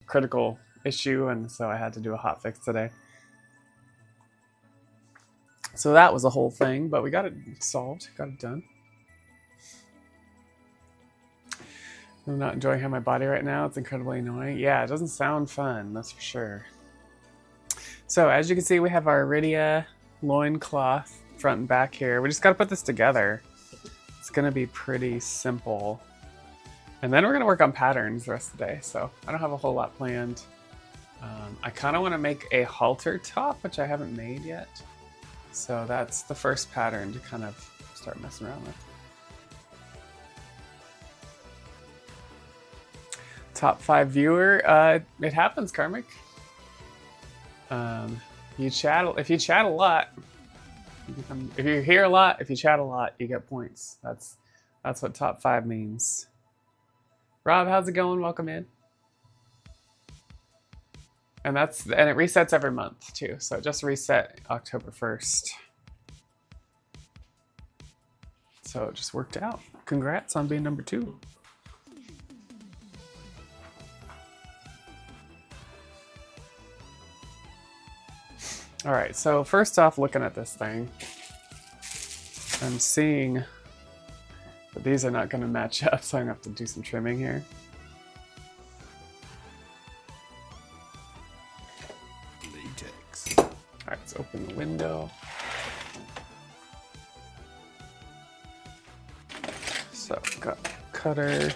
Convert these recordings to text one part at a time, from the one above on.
critical issue, and so I had to do a hot fix today. So that was a whole thing, but we got it solved, got it done. I'm not enjoying how my body right now. It's incredibly annoying. Yeah, it doesn't sound fun, that's for sure. So as you can see, we have our Rydia loincloth front and back here. We just got to put this together. It's going to be pretty simple. And then we're going to work on patterns the rest of the day. So I don't have a whole lot planned. I kind of want to make a halter top, which I haven't made yet. So that's the first pattern to kind of start messing around with. Top 5 viewer. It happens, Karmic. If you chat a lot, if you hear a lot, if you chat a lot, you get points. That's what top 5 means. Rob, how's it going? Welcome in. And it resets every month too. So it just reset October 1st. So it just worked out. Congrats on being number 2. All right, so first off, looking at this thing, I'm seeing that these are not going to match up, so I'm going to have to do some trimming here. Latex. All right, let's open the window. So, got cutter,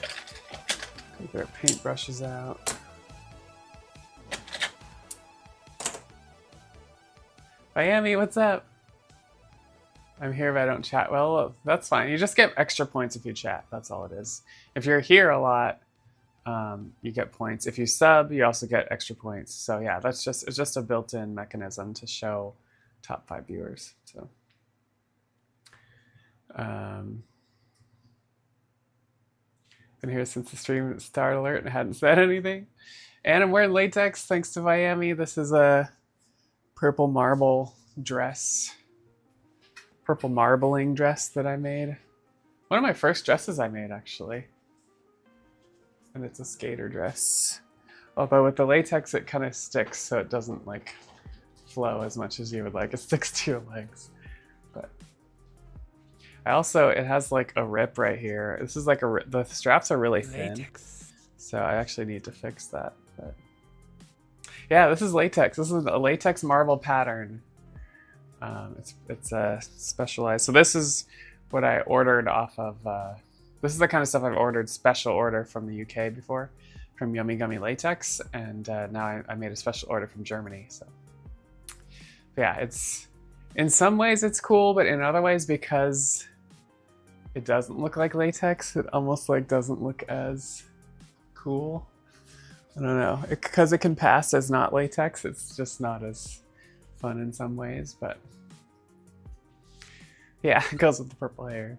get our paintbrushes out. Miami, what's up? I'm here if I don't chat well. That's fine. You just get extra points if you chat. That's all it is. If you're here a lot, you get points. If you sub, you also get extra points. So yeah, it's just a built-in mechanism to show top 5 viewers. So, been here since the stream start alert and hadn't said anything. And I'm wearing latex thanks to Miami. This is a purple marble dress, purple marbling dress that I made. One of my first dresses I made, actually. And it's a skater dress. Although with the latex, it kind of sticks, so it doesn't like flow as much as you would like. It sticks to your legs. But it has like a rip right here. This is like the straps are really thin. Latex. So I actually need to fix that. But yeah, this is latex. This is a latex marble pattern. It's specialized. So this is what I ordered off of. This is the kind of stuff I've ordered special order from the UK before, from Yummy Gummy Latex, and now I made a special order from Germany. So yeah, it's in some ways it's cool, but in other ways, because it doesn't look like latex, it almost like doesn't look as cool. I don't know, because it can pass as not latex, it's just not as fun in some ways, but yeah, it goes with the purple hair.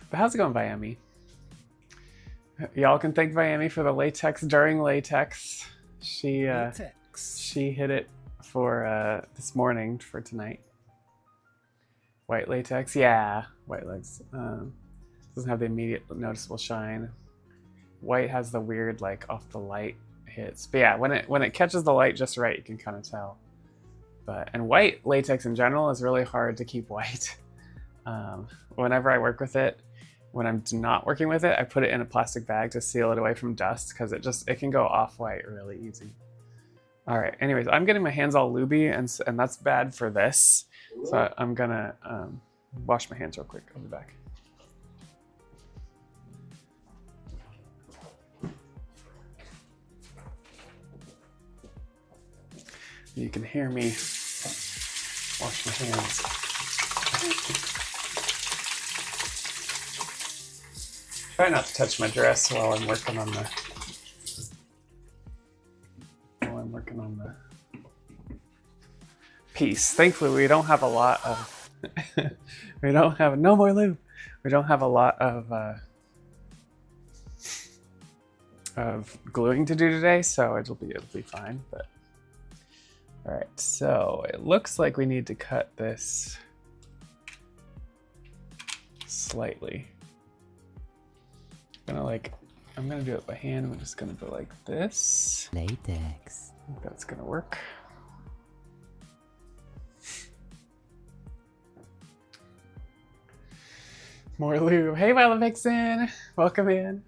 But how's it going, Miami? Y'all can thank Miami for the latex during latex. She hit it for this morning for tonight. White latex, yeah, white legs. Doesn't have the immediate noticeable shine. White has the weird like off the light hits. But yeah, when it catches the light just right, you can kind of tell. And white latex in general is really hard to keep white. Whenever I work with it, when I'm not working with it, I put it in a plastic bag to seal it away from dust because it can go off white really easy. All right, anyways, I'm getting my hands all lubey and that's bad for this. So I'm gonna wash my hands real quick. I'll be back. You can hear me wash my hands. Try not to touch my dress while I'm working on the piece. Thankfully, we don't have a lot of no more lube. We don't have a lot of gluing to do today, so it'll be fine. But all right, so it looks like we need to cut this slightly. gonna I'm gonna do it by hand. I'm just gonna go like this. Latex. I think that's gonna work. More lube. Hey, Violet Vixen, welcome in.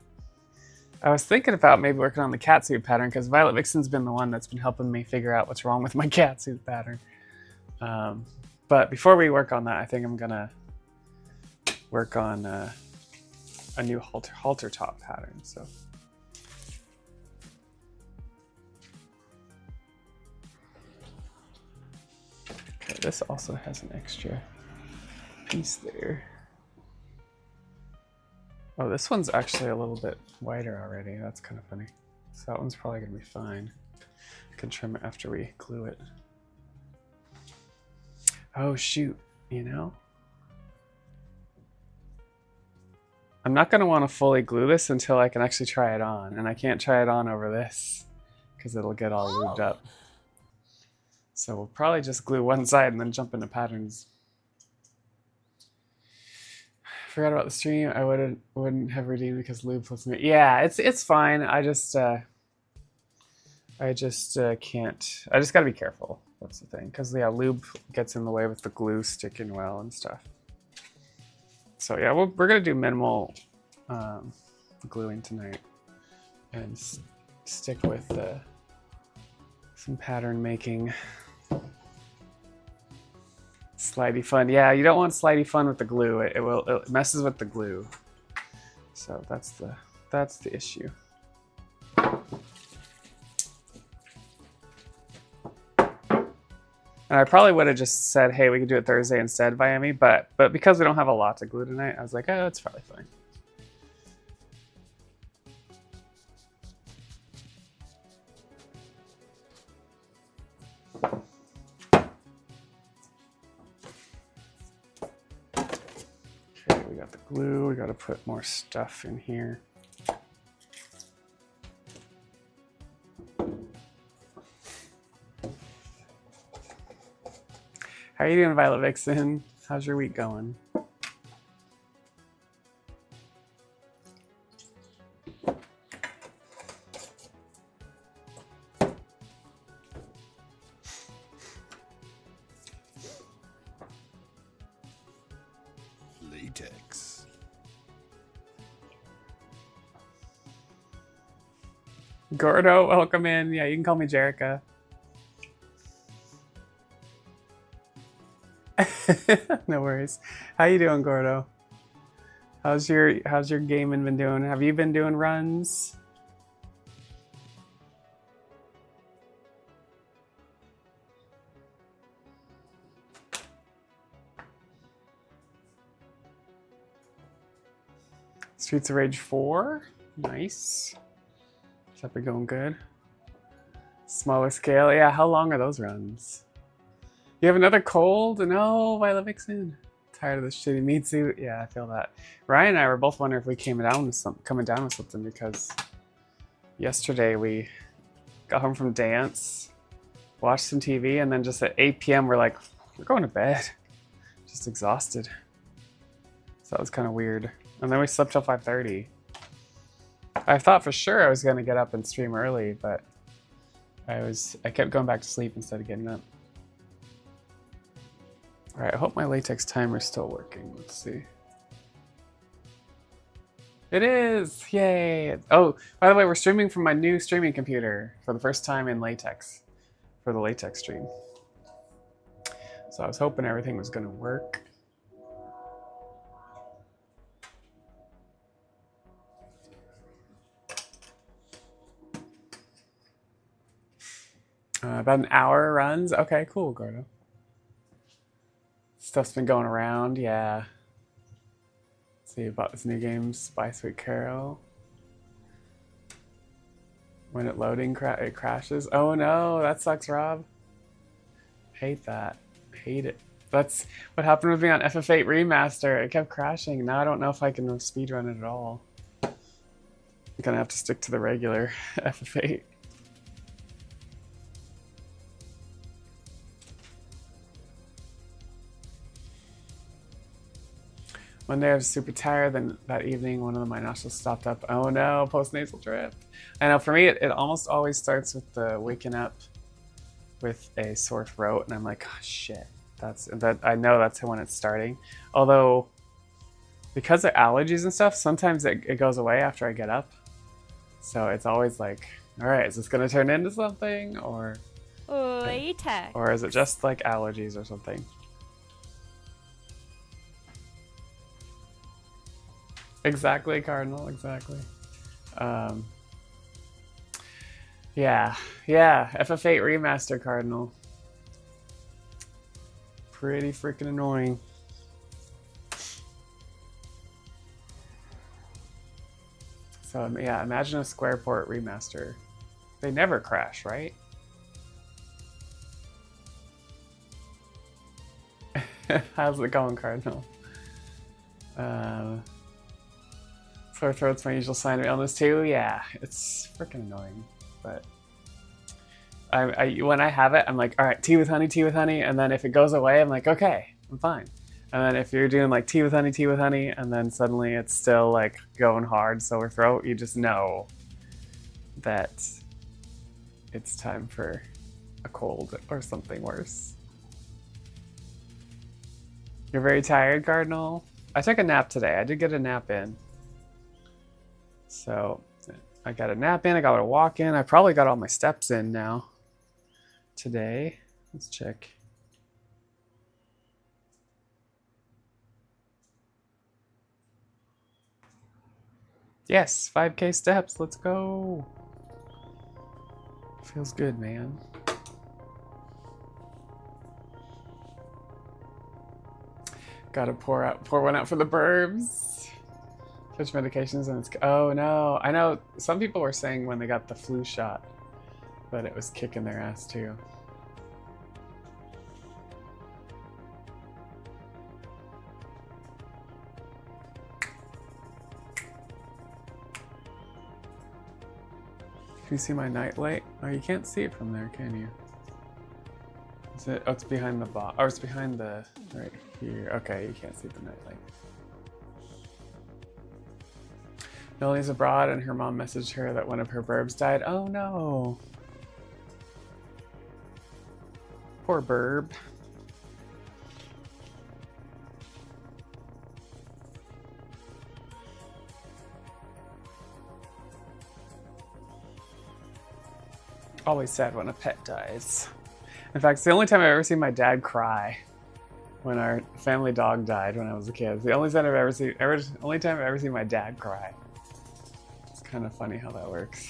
I was thinking about maybe working on the catsuit pattern because Violet Vixen's been the one that's been helping me figure out what's wrong with my catsuit pattern. But before we work on that, I think I'm gonna work on a new halter top pattern. So. Okay, this also has an extra piece there. Oh, this one's actually a little bit wider already. That's kind of funny. So that one's probably gonna be fine. I can trim it after we glue it. Oh shoot, you know? I'm not gonna wanna fully glue this until I can actually try it on. And I can't try it on over this because it'll get all lubed up. So we'll probably just glue one side and then jump into patterns. Forgot about the stream. I wouldn't have redeemed because lube puts me. Yeah, it's fine. I just can't. I just gotta be careful. That's the thing, because yeah, lube gets in the way with the glue sticking well and stuff. So yeah, we're gonna do minimal gluing tonight and stick with some pattern making. Slidey fun. Yeah, you don't want slidey fun with the glue. It messes with the glue. So that's the issue. And I probably would have just said, hey, we could do it Thursday instead, Miami, but because we don't have a lot to glue tonight, I was like, oh, it's probably fine. We got the glue, we got to put more stuff in here. How are you doing, Violet Vixen? How's your week going? Latex. Gordo, welcome in. Yeah, you can call me Jerica. No worries. How you doing, Gordo? How's your gaming been doing? Have you been doing runs? Streets of Rage 4. Nice. Is that been going good? Smaller scale. Yeah, how long are those runs? You have another cold? No, Violet Vixen. Tired of this shitty meat suit? Yeah, I feel that. Ryan and I were both wondering if we coming down with something because yesterday we got home from dance, watched some TV, and then just at 8 p.m. we're like, we're going to bed. Just exhausted. So that was kind of weird. And then we slept till 5:30. I thought for sure I was going to get up and stream early, but I kept going back to sleep instead of getting up. All right, I hope my latex timer's still working. Let's see. It is! Yay! Oh, by the way, we're streaming from my new streaming computer for the first time in latex for the latex stream. So I was hoping everything was going to work. About an hour runs. Okay, cool, Gordo. Stuff's been going around, yeah. Let's see about this new game, Spy Sweet Carol. When it loading, it crashes. Oh no, that sucks, Rob. Hate that. Hate it. That's what happened with me on FF8 Remaster. It kept crashing. Now I don't know if I can speedrun it at all. I'm gonna have to stick to the regular FF8. Monday I was super tired. Then that evening, one of my nostrils stopped up. Oh no, postnasal drip. I know for me, it almost always starts with the waking up with a sore throat, and I'm like, oh, shit. That. I know that's when it's starting. Although, because of allergies and stuff, sometimes it goes away after I get up. So it's always like, all right, is this gonna turn into something, or Latex. or is it just like allergies or something? Exactly, Cardinal. Exactly. Yeah. FF8 remaster, Cardinal. Pretty freaking annoying. So yeah, imagine a Square Port remaster. They never crash, right? How's it going, Cardinal? Sore throat's my usual sign of illness too. Yeah, it's freaking annoying. But when I have it, I'm like, all right, tea with honey, and then if it goes away, I'm like, okay, I'm fine. And then if you're doing like tea with honey, and then suddenly it's still like going hard, sore throat, you just know that it's time for a cold or something worse. You're very tired, Cardinal? I took a nap today. I did get a nap in. So I got a nap in, I got a walk in. I probably got all my steps in now today. Let's check. Yes, 5K steps. Let's go. Feels good, man. Gotta pour one out for the burbs. Switch medications and it's, oh no. I know some people were saying when they got the flu shot that it was kicking their ass too. Can you see my nightlight? Oh, you can't see it from there, can you? Is it? Oh, it's behind the box. Oh, it's behind the, right here. Okay, you can't see the nightlight. Millie's abroad and her mom messaged her that one of her burbs died. Oh no. Poor burb. Always sad when a pet dies. In fact, it's the only time I've ever seen my dad cry. When our family dog died when I was a kid. It's the only time I've ever seen my dad cry. It's kind of funny how that works.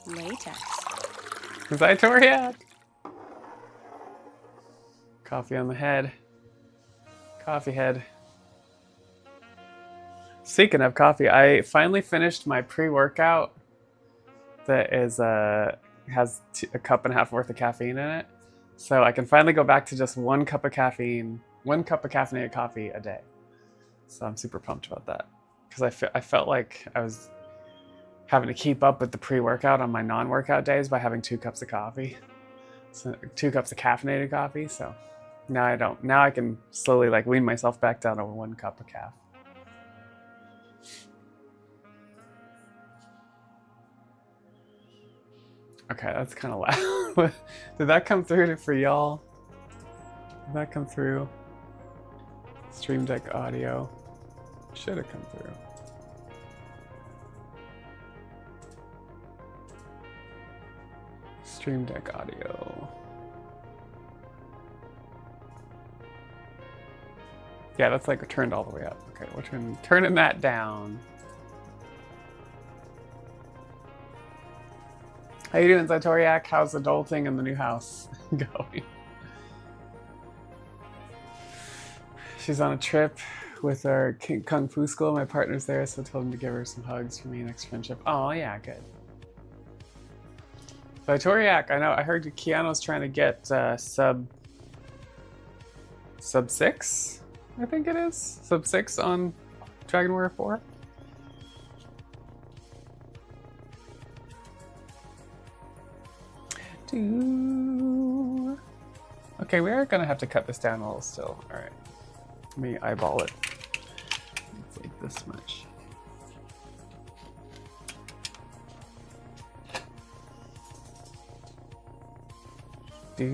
Latex. Zytoriak! Coffee on the head. Coffee head. Speaking of coffee, I finally finished my pre-workout that is has a cup and a half worth of caffeine in it. So I can finally go back to just one cup of caffeinated coffee a day. So I'm super pumped about that. Because I felt like I was having to keep up with the pre-workout on my non-workout days by having 2 cups of coffee. So 2 cups of caffeinated coffee, so now I don't. Now I can slowly like wean myself back down to 1 cup of caffeine. Okay, that's kind of loud. Did that come through for y'all? Did that come through? Stream Deck audio. Should have come through. Stream Deck audio. Yeah, that's like turned all the way up. Okay, we're turning that down. How you doing, Zytoriak? How's adulting in the new house going? She's on a trip with our Kung Fu school. My partner's there, so I told him to give her some hugs for me next friendship. Oh, yeah, good. Zytoriak, I know. I heard Keanu's trying to get sub 6, I think it is. Sub 6 on Dragon Warrior 4. Do. Okay, we are gonna have to cut this down a little still. All right, let me eyeball it. It's like this much. Do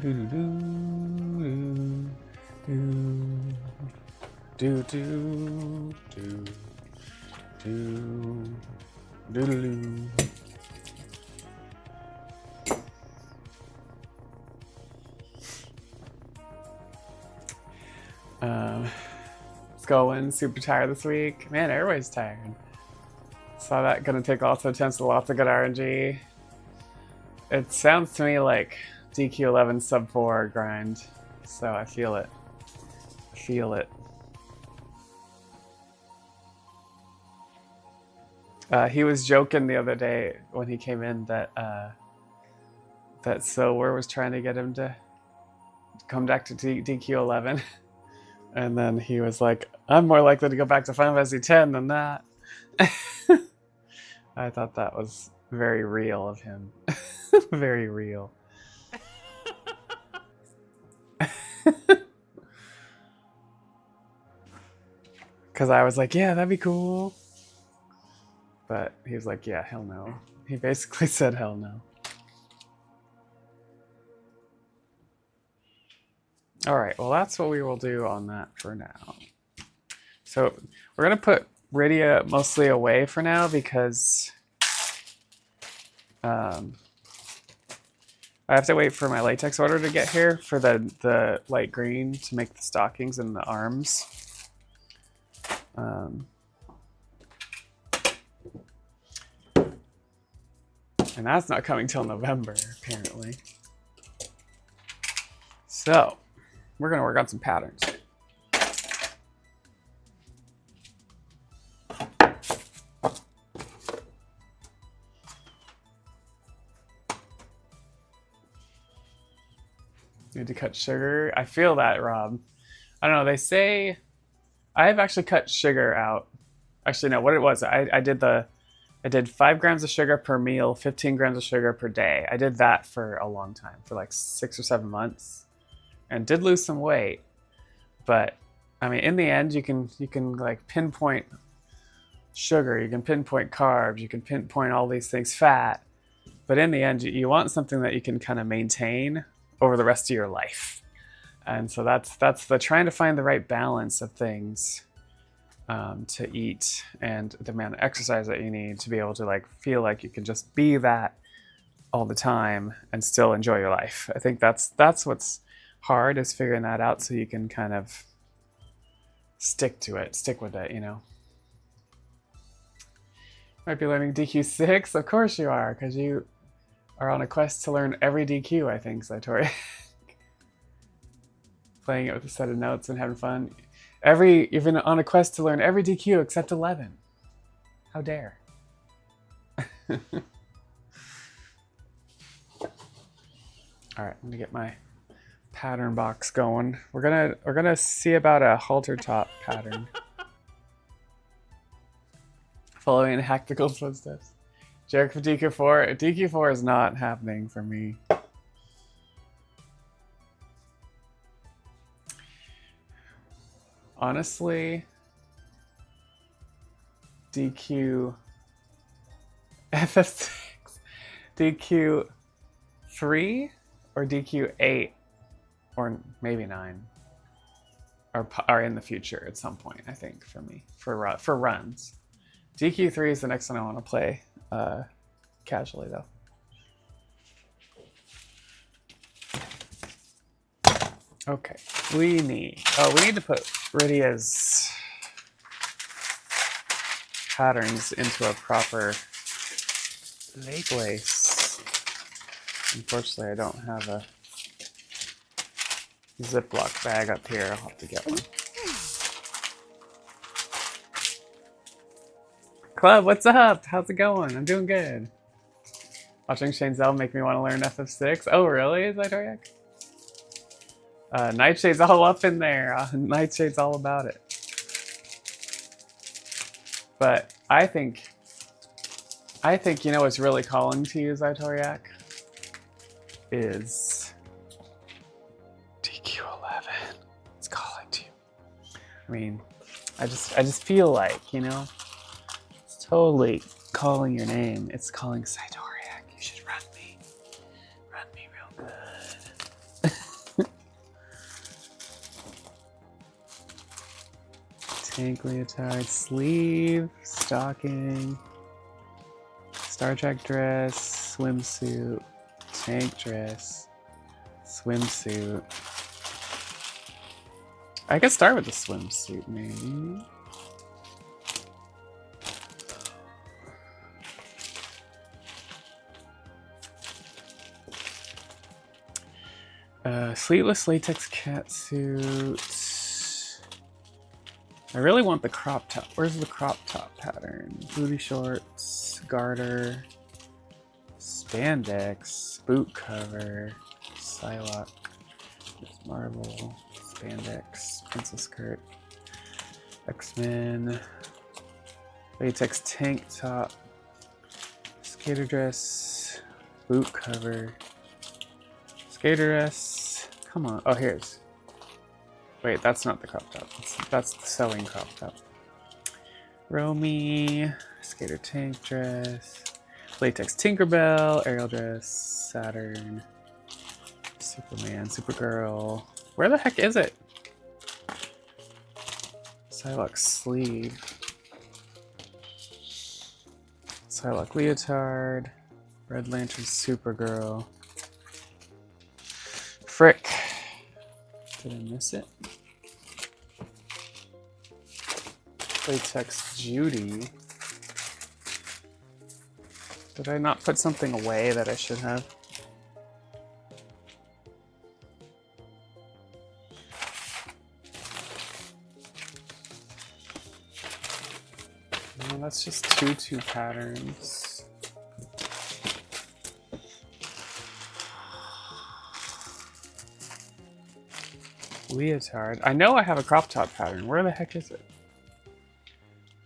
do do do do do do do do do. Let's go in. Super tired this week. Man, everybody's tired. Saw that gonna take lots of attempts to lots of good RNG. It sounds to me like DQ11 sub 4 grind, so I feel it. I feel it. He was joking the other day when he came in that Silver was trying to get him to come back to DQ11, and then he was like, "I'm more likely to go back to Final Fantasy X than that." I thought that was very real of him. Very real. Because I was like, yeah, that'd be cool. But he was like, yeah, hell no. He basically said hell no. All right, well, that's what we will do on that for now. So we're going to put Rydia mostly away for now because I have to wait for my latex order to get here for the light green to make the stockings and the arms. And that's not coming till November, apparently. So, we're going to work on some patterns. Need to cut sugar. I feel that, Rob. I don't know. They say I've actually cut sugar out. Actually, no. What it was, I did 5 grams of sugar per meal, 15 grams of sugar per day. I did that for a long time, for like 6 or 7 months, and did lose some weight. But I mean, in the end, you can like pinpoint sugar, you can pinpoint carbs, you can pinpoint all these things, fat. But in the end, you want something that you can kind of maintain over the rest of your life. And so that's the trying to find the right balance of things to eat and the amount of exercise that you need to be able to like feel like you can just be that all the time and still enjoy your life. I think that's what's hard, is figuring that out so you can kind of stick with it, you know. Might be learning DQ6. Of course you are, because you are on a quest to learn every DQ, I think, Satori. Playing it with a set of notes and having fun. You've been on a quest to learn every DQ except 11. How dare. All right, I'm gonna get my pattern box going. We're gonna see about a halter top pattern. Following in Hactical's footsteps. Jericho for DQ4. DQ4 is not happening for me. Honestly, DQ FF6, DQ3 or DQ8 or maybe 9 are in the future at some point, I think, for me, for runs. DQ3 is the next one I want to play casually, though. Okay, we need to put Rydia's patterns into a proper place. Unfortunately, I don't have a Ziploc bag up here. I'll have to get one. Club, what's up? How's it going? I'm doing good. Watching Shane Zell make me want to learn FF6. Oh, really, Zytoriak? Nightshade's all up in there. Nightshade's all about it. But I think I think, you know what's really calling to you, Zytoriak? Is DQ11. It's calling to you. I mean, I just feel like, you know, it's totally calling your name. It's calling Zytoriak. You should run me. Run me real good. Tank leotard, sleeve, stocking, Star Trek dress, swimsuit, tank dress, swimsuit. I could start with the swimsuit, maybe. Sleeveless latex catsuit. I really want the crop top. Where's the crop top pattern? Booty shorts, garter, spandex, boot cover, Psylocke, marble, spandex, pencil skirt, X-Men, latex tank top, skater dress, boot cover, skater dress. Come on. Oh, here's. Wait, that's not the crop top. That's the sewing crop top. Romy, skater tank dress, latex Tinkerbell, Ariel dress, Saturn, Superman, Supergirl. Where the heck is it? Psylocke sleeve. Psylocke leotard, Red Lantern Supergirl. Frick. Did I miss it? Latex Judy. Did I not put something away that I should have? No, that's just two patterns. Leotard. I know I have a crop top pattern. Where the heck is it?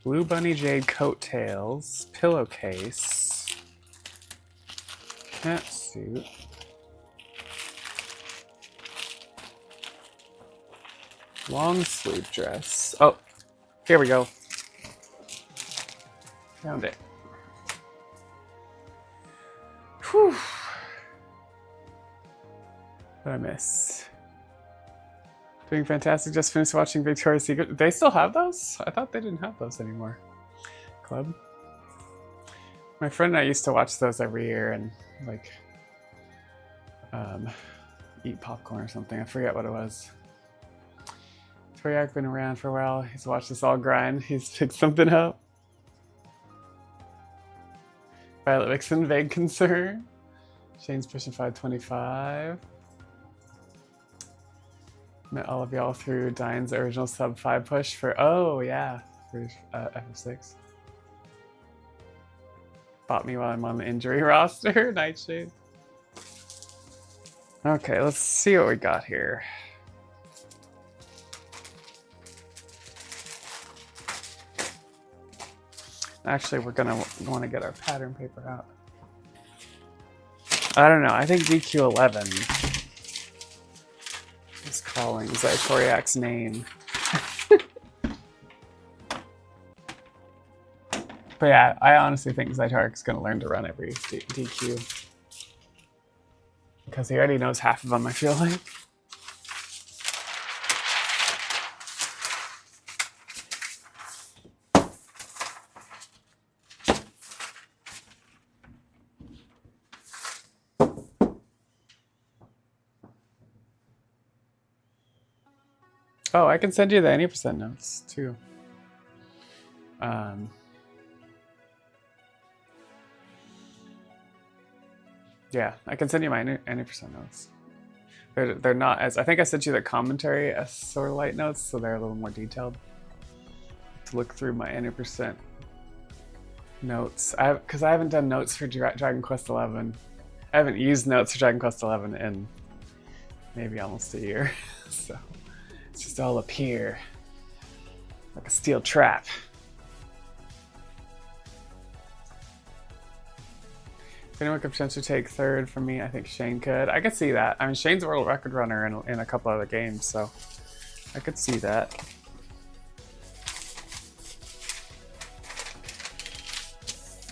Blue Bunny Jade coattails, pillowcase, catsuit, long sleeve dress. Oh, here we go. Found it. Whew. What did I miss? Doing fantastic. Just finished watching Victoria's Secret. They still have those? I thought they didn't have those anymore. Club. My friend and I used to watch those every year and like eat popcorn or something. I forget what it was. Toriak been around for a while. He's watched us all grind. He's picked something up. Violet Vixen, vague concern. Shane's pushing 525. Met all of y'all through Diane's original sub 5 push for, oh yeah, for FF6. Bought me while I'm on the injury roster, Nightshade. Okay, let's see what we got here. Actually, we're gonna want to get our pattern paper out. I don't know, I think DQ11 is calling Zytoriak's name. But yeah, I honestly think Zytoriak's gonna learn to run every DQ. Because he already knows half of them, I feel like. Oh, I can send you the any percent notes too. Yeah, I can send you my any percent notes. They're not as, I think I sent you the commentary as sort of light notes, so they're a little more detailed. To look through my any percent notes, because I haven't done notes for Dragon Quest XI. I haven't used notes for Dragon Quest XI in maybe almost a year, so. It's just all up here, like a steel trap. If anyone could potentially take third from me, I think Shane could. I could see that. I mean, Shane's a world record runner in a couple other games, so I could see that.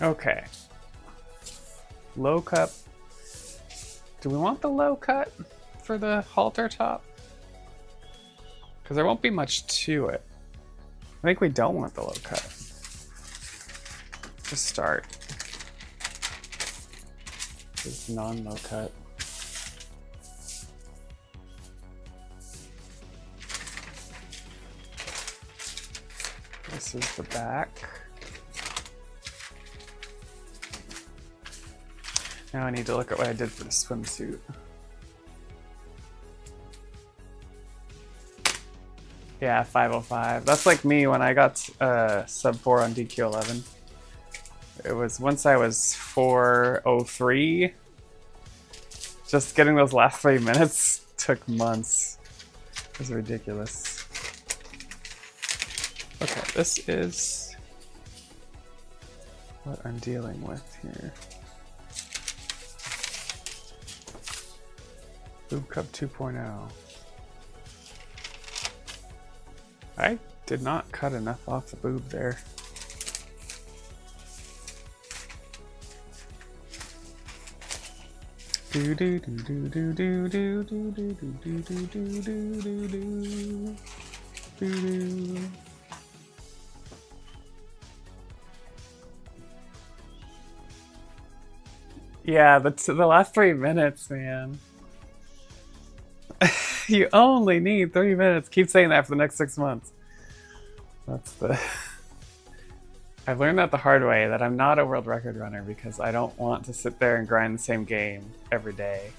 Okay. Low cup. Do we want the low cut for the halter top? Because there won't be much to it. I think we don't want the low cut. To start. This is non-low cut. This is the back. Now I need to look at what I did for the swimsuit. Yeah, 505. That's like me when I got sub 4 on DQ11. It was once I was 403. Just getting those last 3 minutes took months. It was ridiculous. Okay, this is what I'm dealing with here. Boob Cup 2.0. I did not cut enough off the boob there. Do do do do do do do do do do do do do do do. Yeah, the last 3 minutes, man. You only need 3 minutes. Keep saying that for the next 6 months. That's the... I've learned that the hard way, that I'm not a world record runner because I don't want to sit there and grind the same game every day.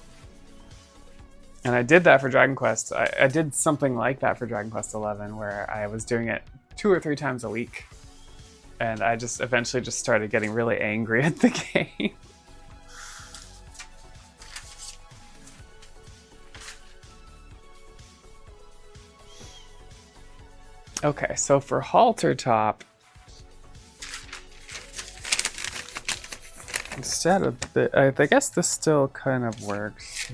And I did that for Dragon Quest. I did something like that for Dragon Quest XI where I was doing it 2 or 3 times a week. And I just eventually just started getting really angry at the game. Okay, so for halter top, instead of the, I guess this still kind of works,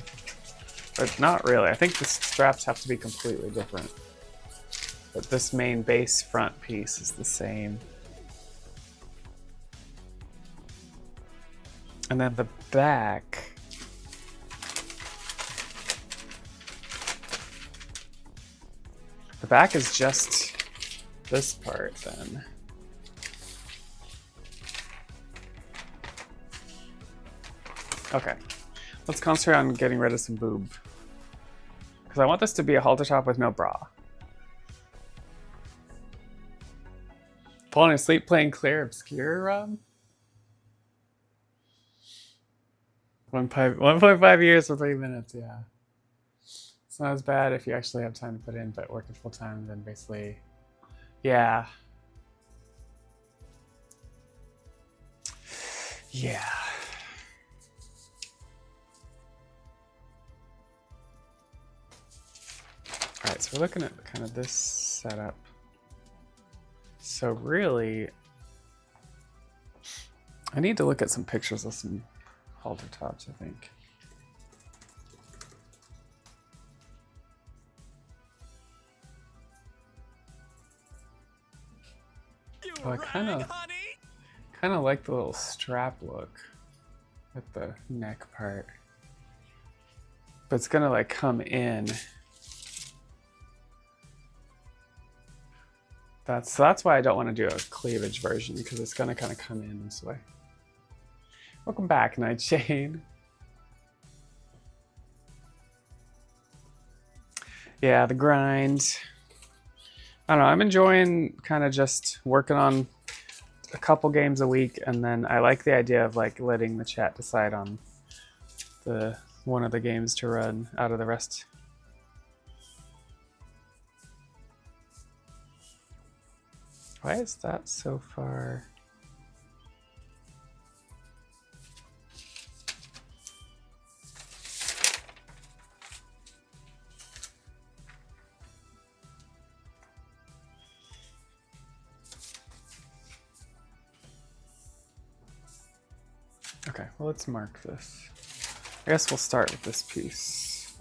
but not really. I think the straps have to be completely different. But this main base front piece is the same. And then the back, is just this part then. Okay, let's concentrate on getting rid of some boob. Because I want this to be a halter top with no bra. Falling asleep playing Clear Obscure, Rob? 1.5 years for 3 minutes, yeah. It's not as bad if you actually have time to put in, but working full time, then basically, yeah. Yeah. All right, so we're looking at kind of this setup. So really, I need to look at some pictures of some halter tops, I think. Oh, I kind of like the little strap look with the neck part, but it's gonna like come in. That's why I don't want to do a cleavage version, because it's gonna kind of come in this way. Welcome back, Nightshade. Yeah, the grind. I don't know, I'm enjoying kind of just working on a couple games a week, and then I like the idea of like letting the chat decide on one of the games to run out of the rest. Why is that so far? Okay, well, let's mark this. I guess we'll start with this piece.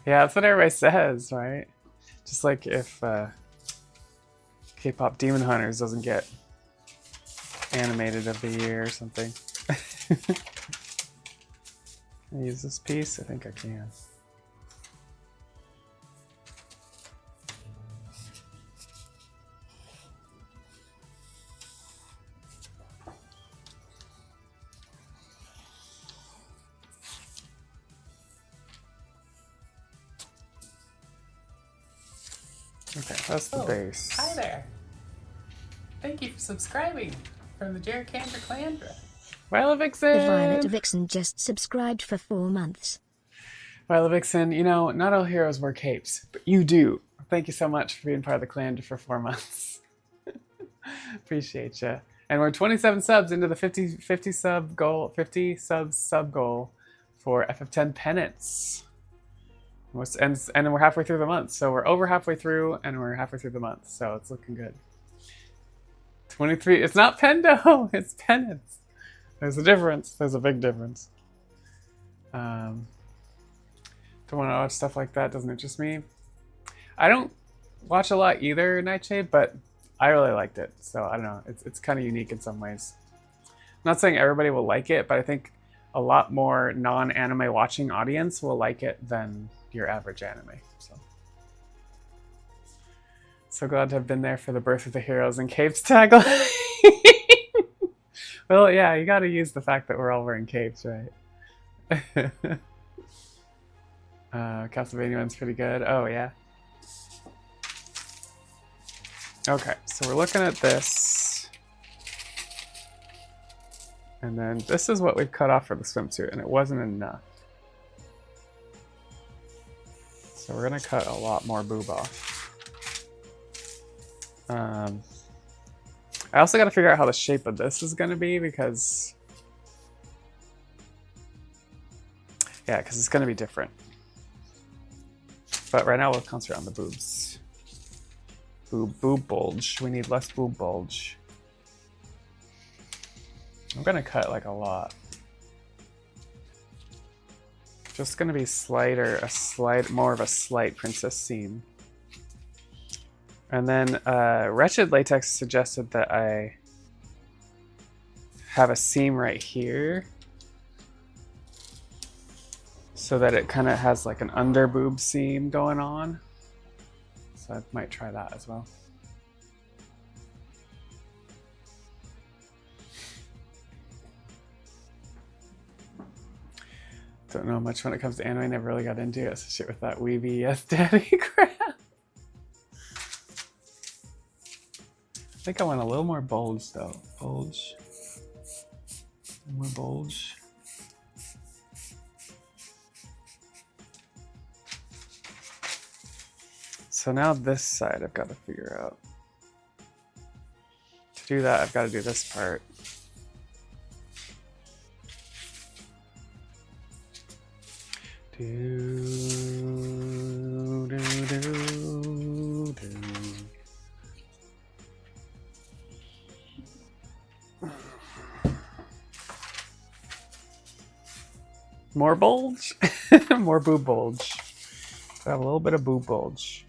Yeah, that's what everybody says, right? Just like if K-pop Demon Hunters doesn't get animated of the year or something. Can I use this piece? I think I can. Okay, that's the base. Hi there. Thank you for subscribing from the Jerricandra Clandra. Violet Vixen! The Violet Vixen just subscribed for 4 months. Violet Vixen, you know, not all heroes wear capes, but you do. Thank you so much for being part of the clan for 4 months. Appreciate you. And we're 27 subs into the 50 sub goal, 50 sub goal for FF10 penance. And we're halfway through the month, so we're over halfway through, and we're halfway through the month, so it's looking good. 23. It's not Pendo. It's penance. There's a difference. There's a big difference. Don't want to watch stuff like that. Doesn't interest me. I don't watch a lot either, Nightshade, but I really liked it. So I don't know. It's kind of unique in some ways. I'm not saying everybody will like it, but I think a lot more non-anime watching audience will like it than your average anime. So glad to have been there for the birth of the heroes and capes tagline. Well, yeah, you got to use the fact that we're all wearing capes, right? Castlevania one's pretty good. Oh, yeah. Okay, so we're looking at this. And then this is what we've cut off for the swimsuit, and it wasn't enough. So we're going to cut a lot more boob off. I also got to figure out how the shape of this is going to be because... Yeah, because it's going to be different. But right now we'll concentrate on the boobs. Boob bulge. We need less boob bulge. I'm going to cut like a lot. Just going to be more of a slight princess scene. And then Wretched Latex suggested that I have a seam right here so that it kind of has like an under boob seam going on. So I might try that as well. Don't know much when it comes to anime. I never really got into it. So shit with that weeby yes daddy crap. I think I want a little more bulge though. Bulge. More bulge. So now this side I've got to figure out. To do that, I've got to do this part. More bulge? More boob bulge. So I have a little bit of boob bulge.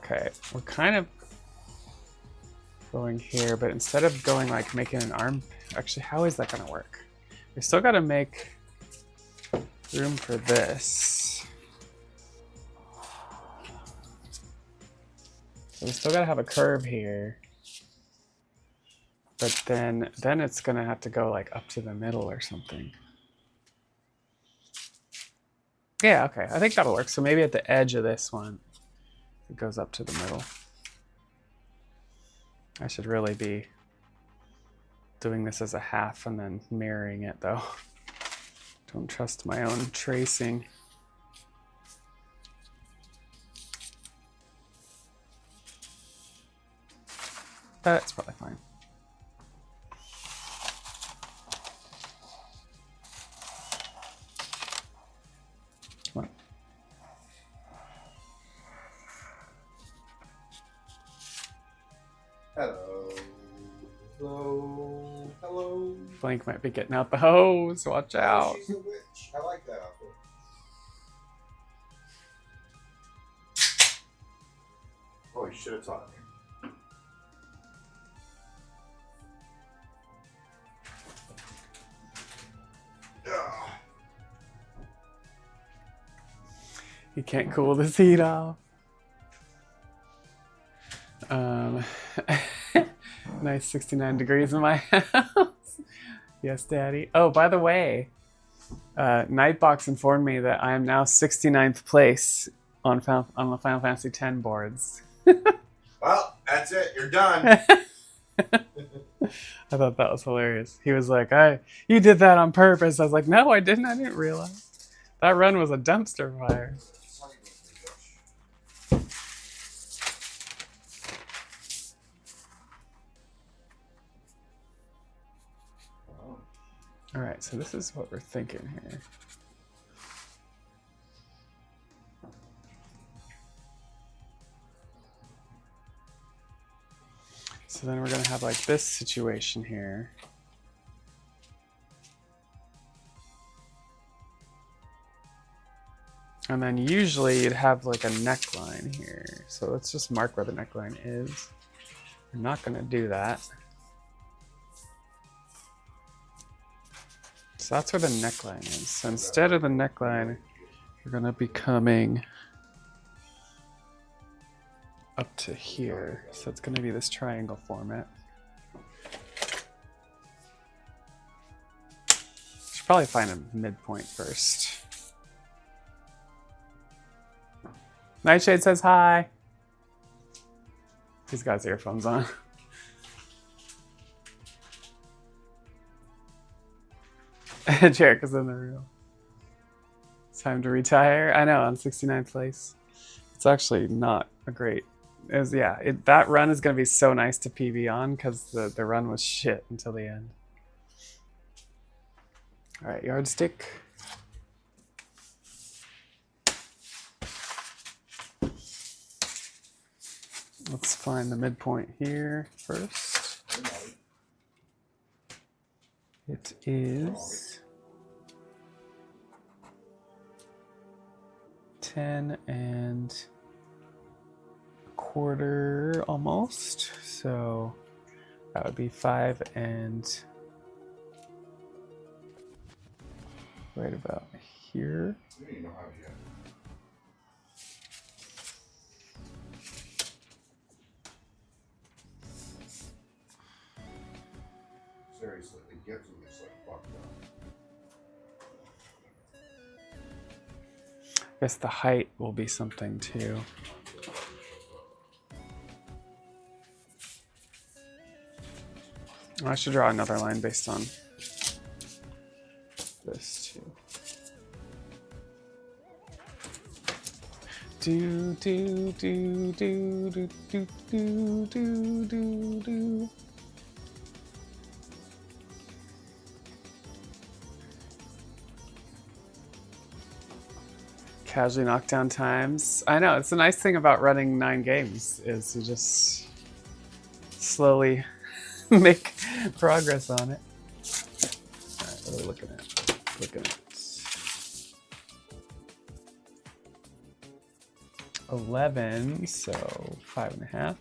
Okay, we're kind of going here, but instead of going like making an arm, actually, how is that gonna work? We still gotta make room for this. So we still gotta have a curve here. But then it's gonna have to go like up to the middle or something. Yeah, okay, I think that'll work. So maybe at the edge of this one, it goes up to the middle. I should really be doing this as a half and then mirroring it though. Don't trust my own tracing. That's probably fine. Come on. Hello. Hello. Hello. Blank might be getting out the hose. Watch out. Oh, she's a witch. I like that outfit. Oh, you should have taught me. You can't cool this heat off. Nice 69 degrees in my house. Yes, Daddy. Oh, by the way, Nightbox informed me that I am now 69th place on the Final Fantasy X boards. Well, that's it. You're done. I thought that was hilarious. He was like, you did that on purpose. I was like, no, I didn't. I didn't realize. That run was a dumpster fire. All right, so this is what we're thinking here. So then we're gonna have like this situation here. And then usually you'd have like a neckline here. So let's just mark where the neckline is. We're not gonna do that. So that's where the neckline is. So instead of the neckline, we're gonna be coming up to here. So it's gonna be this triangle format. Should probably find a midpoint first. Nightshade says hi. He's got his earphones on. Jarek is in the room. It's time to retire. I know, on 69th place. It's actually not a great... that run is going to be so nice to PB on because the run was shit until the end. Alright, yardstick. Let's find the midpoint here first. It is 10 and a quarter almost. So that would be 5 and right about here. Seriously, the gift of this like fucked up. I guess the height will be something too. I should draw another line based on this too. Do do do do do do do do do do. Casually knockdown times. I know, it's the nice thing about running 9 games is you just slowly make progress on it. Alright, what are we looking at? Looking at 11, so 5.5.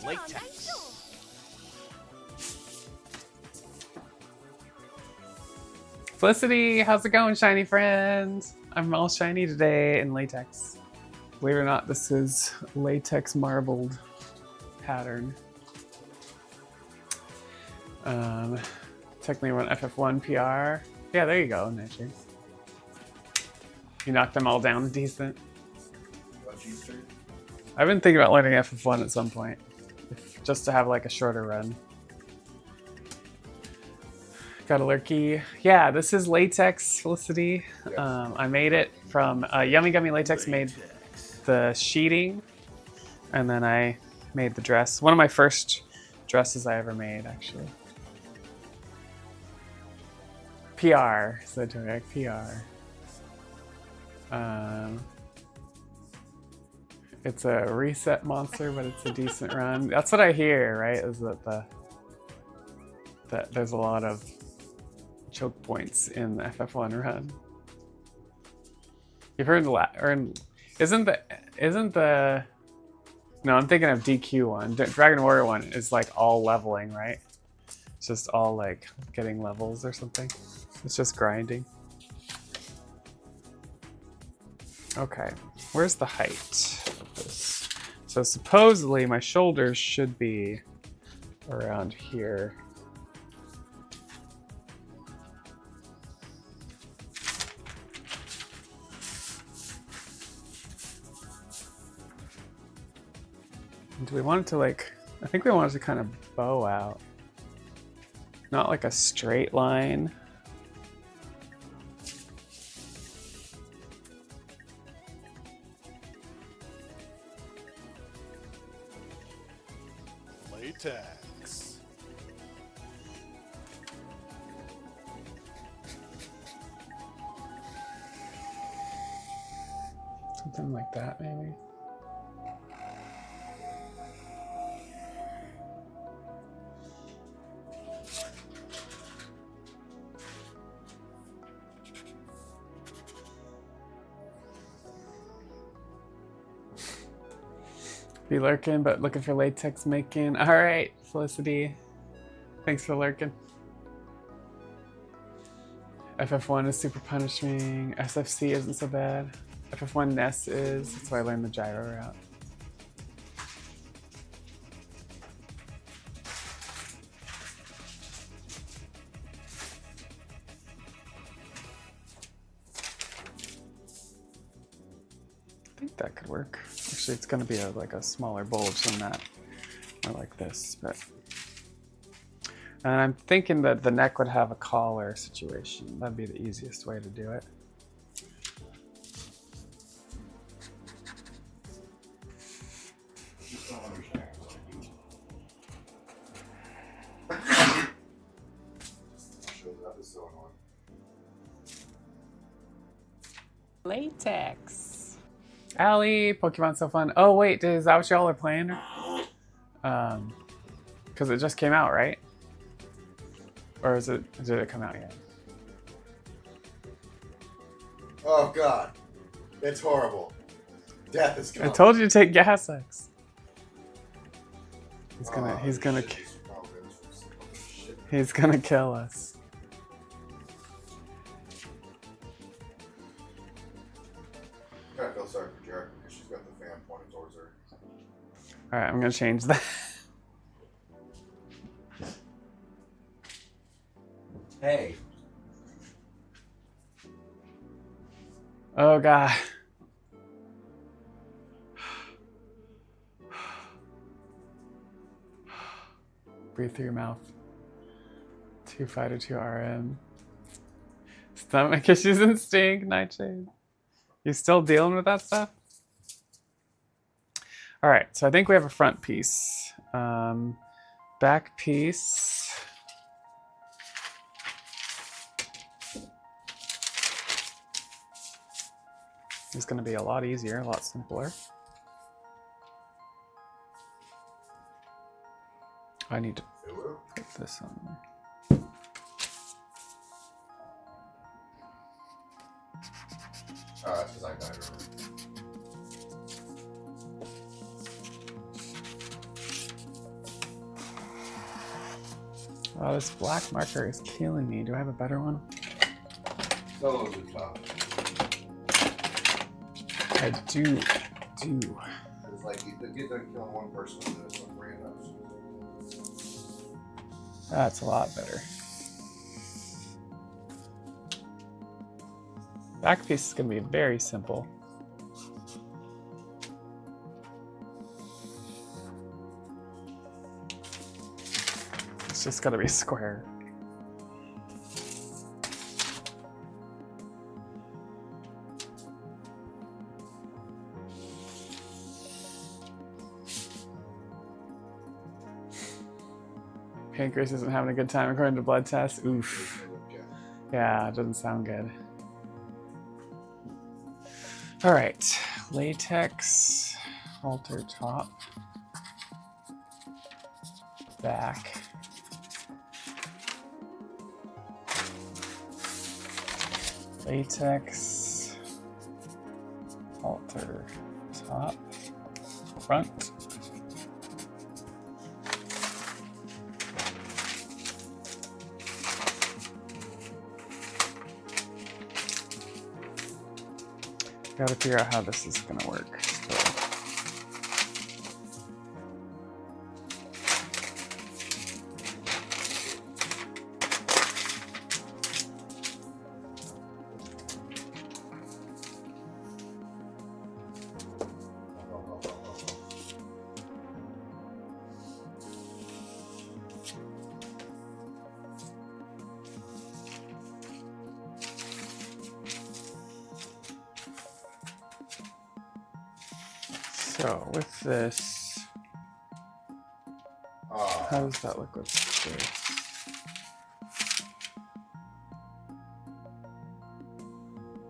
Latex. Felicity, how's it going, shiny friend? I'm all shiny today in latex. Believe it or not, this is latex marbled pattern. Technically run FF1 PR. Yeah, there you go, Nightshade. You knocked them all down decent. I've been thinking about learning FF1 at some point. just to have like a shorter run. Got a lurky. Yeah, this is latex, Felicity. I made it from Yummy Gummy Latex made the sheeting, and then I made the dress. One of my first dresses I ever made, actually. PR, so direct PR. It's a reset monster, but it's a decent run. That's what I hear, right? Is that there's a lot of choke points in the FF1 run. You've heard isn't the no, I'm thinking of DQ one. Dragon Warrior one is like all leveling, right? It's just all like getting levels or something. It's just grinding. Okay, where's the height of this? So supposedly my shoulders should be around here. Do we want it to like, I think we want it to kind of bow out. Not like a straight line. Latex. Something like that, maybe. Be lurking, but looking for latex making. All right, Felicity. Thanks for lurking. FF1 is super punishing. SFC isn't so bad. FF1 Ness is. That's why I learned the gyro route. I think that could work. Actually, it's going to be like a smaller bulge than that, or like this. But and I'm thinking that the neck would have a collar situation. That'd be the easiest way to do it. Latex. Allie, Pokemon's so fun. Oh wait, is that what y'all are playing? Because it just came out, right? Or did it come out yet? Oh god. It's horrible. Death is coming. I told you to take Gas X. He's gonna kill us. I feel sorry for Jared because she's got the fan pointed towards her. Alright, I'm gonna change that. Hey. Oh god. Breathe through your mouth. 2 Fighter, 2 RM. Stomach issues and stink, Nightshade. You still dealing with that stuff? All right, so I think we have a front piece. Back piece. It's going to be a lot easier, a lot simpler. I need to put this on there. That's because I died earlier. Oh, this black marker is killing me. Do I have a better one? Solos is tough. I do. It's like you get done killing one person and then it's like random. That's a lot better. Back piece is going to be very simple. just gotta be square. Pancreas isn't having a good time according to blood tests. Oof. Yeah, it doesn't sound good. All right, latex, halter top, back. Latex, halter top, front. Gotta figure out how this is gonna work. So with this, how does that look with this?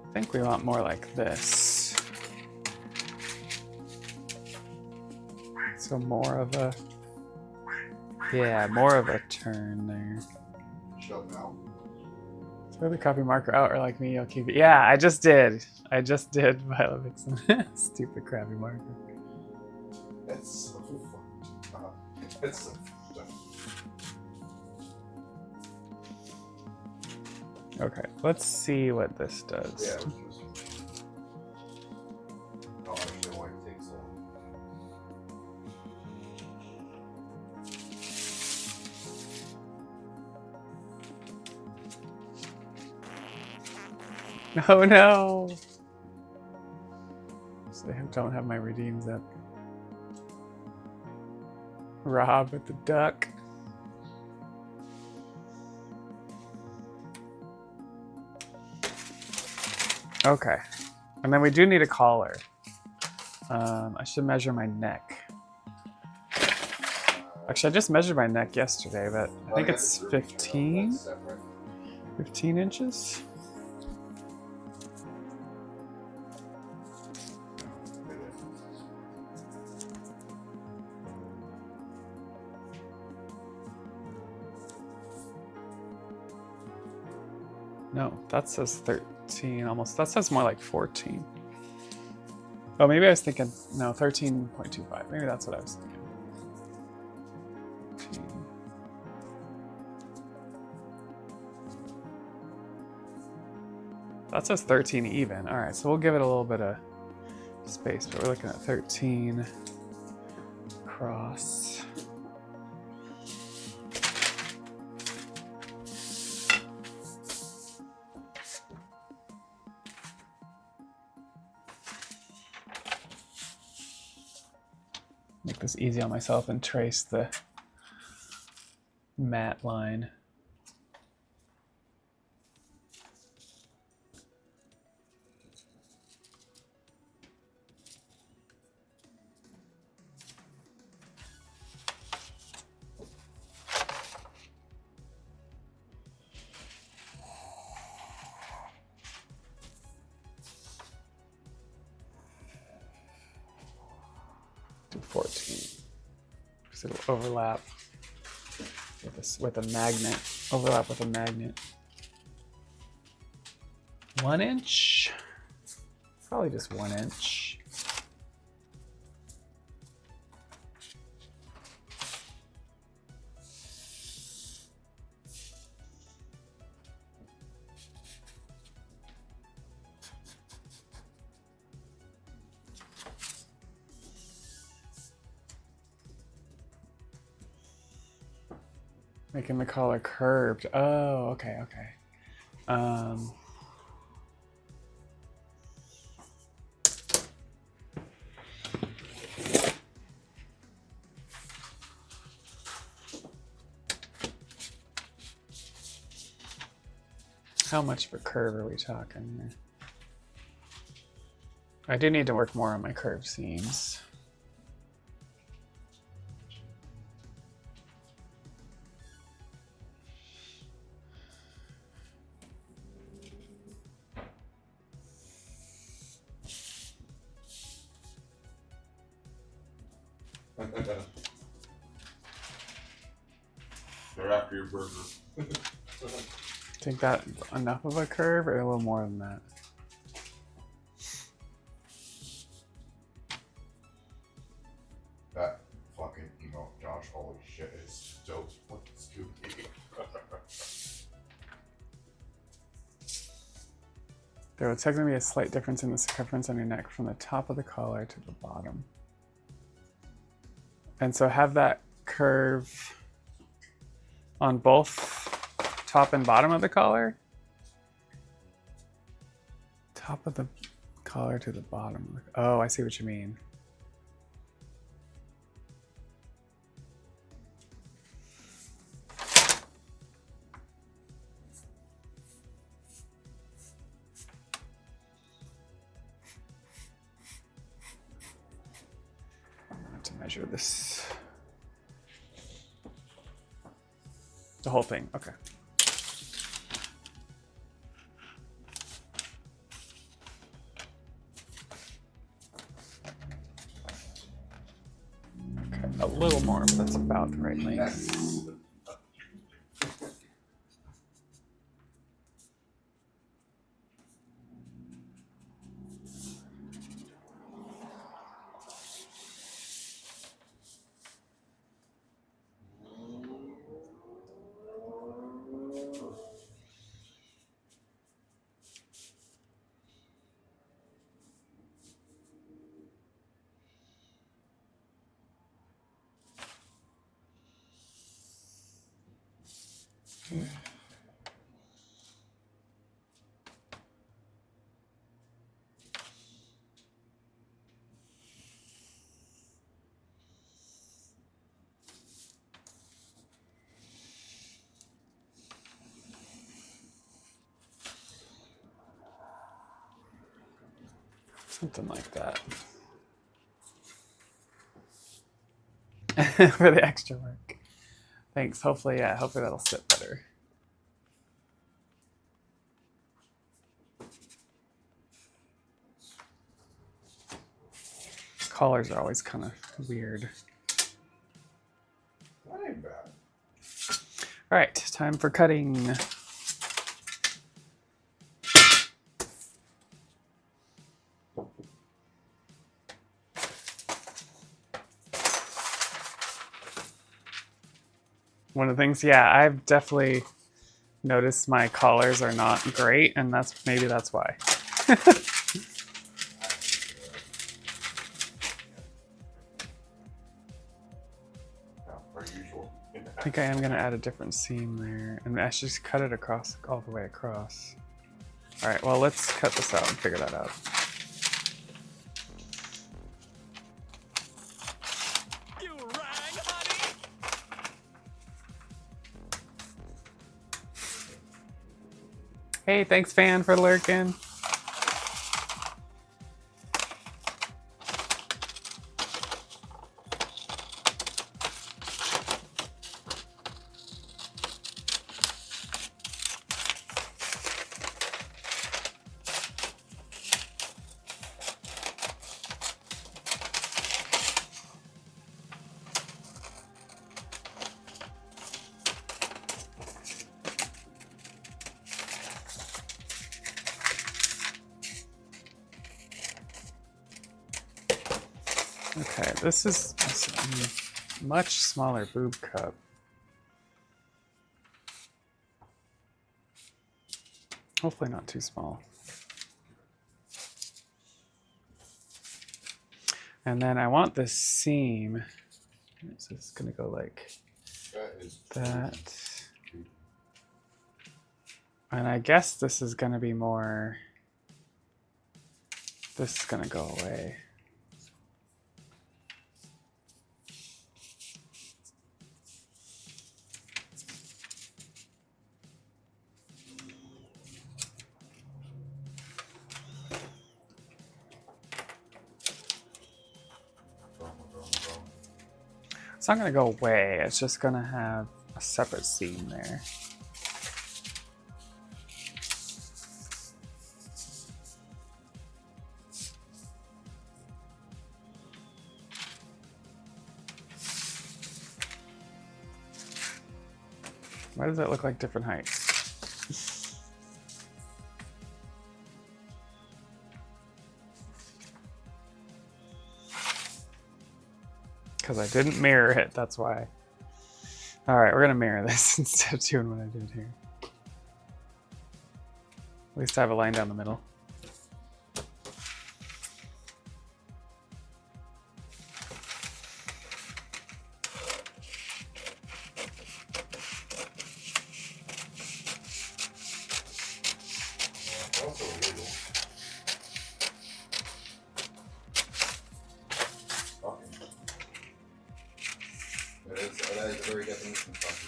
I think we want more like this. So more of a, yeah, more of a turn there. Shut now. Throw the copy marker out, or like me, you'll keep it. Yeah, I just did. Violet Vixen. Stupid crappy marker. That's so fun. That's so fun. Okay, let's see what this does. Yeah, it was just... I don't understand why it takes so long. Oh no! So they don't have my redeems up. Rob with the duck. Okay. And then we do need a collar. I should measure my neck. Actually, I just measured my neck yesterday, but I think it's 15? 15 inches? No, that says 13 almost. That says more like 14. Oh, maybe I was thinking, no, 13.25. Maybe that's what I was thinking. 13. That says 13 even. All right, so we'll give it a little bit of space, but we're looking at 13 cross. Make this easy on myself and trace the matte line. Do 14. Because it'll overlap with a magnet. Overlap with a magnet. 1 inch? Probably just 1 inch. Making the collar curved. Oh, okay, okay. How much of a curve are we talking here? I do need to work more on my curve seams. They're after your burger. Think that enough of a curve or a little more than that? That fucking emote, Josh, holy shit, is dope. What the Scooby? There will technically be a slight difference in the circumference on your neck from the top of the collar to the bottom. And so have that curve on both top and bottom of the collar. Top of the collar to the bottom. Oh, I see what you mean. To measure this. The whole thing, okay. Okay, a little more, but that's about the right length. Something like that. For the extra work. Thanks. Hopefully, yeah, hopefully that'll sit better. Collars are always kind of weird. That ain't bad. All right, time for cutting. One of the things, yeah, I've definitely noticed my collars are not great, and maybe that's why. I think I am going to add a different seam there, and I should just cut it across, all the way across. All right, well, let's cut this out and figure that out. Hey, thanks, fan, for lurking. Okay, this is a much smaller boob cup. Hopefully not too small. And then I want this seam. So it's gonna go like that. And I guess this is gonna be more, this is gonna go away. It's not gonna go away. It's just gonna have a separate seam there. Why does that look like different heights? Because I didn't mirror it, that's why. Alright, we're gonna mirror this instead of doing what I did here. At least I have a line down the middle. Also illegal. Fucking. That is very definition of funky.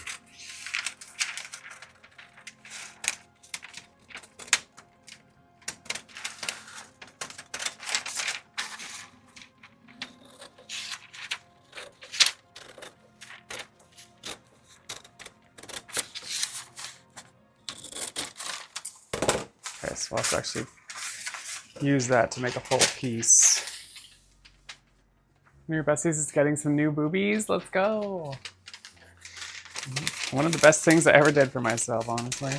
Okay, so let's actually use that to make a full piece. One of your besties is getting some new boobies. Let's go. One of the best things I ever did for myself, honestly.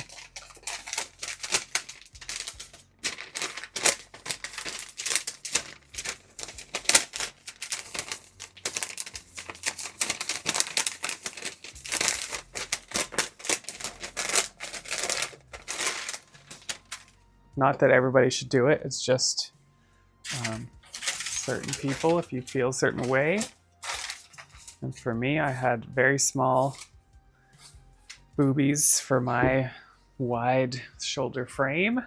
Not that everybody should do it. It's just certain people if you feel a certain way. And for me, I had very small boobies for my wide shoulder frame.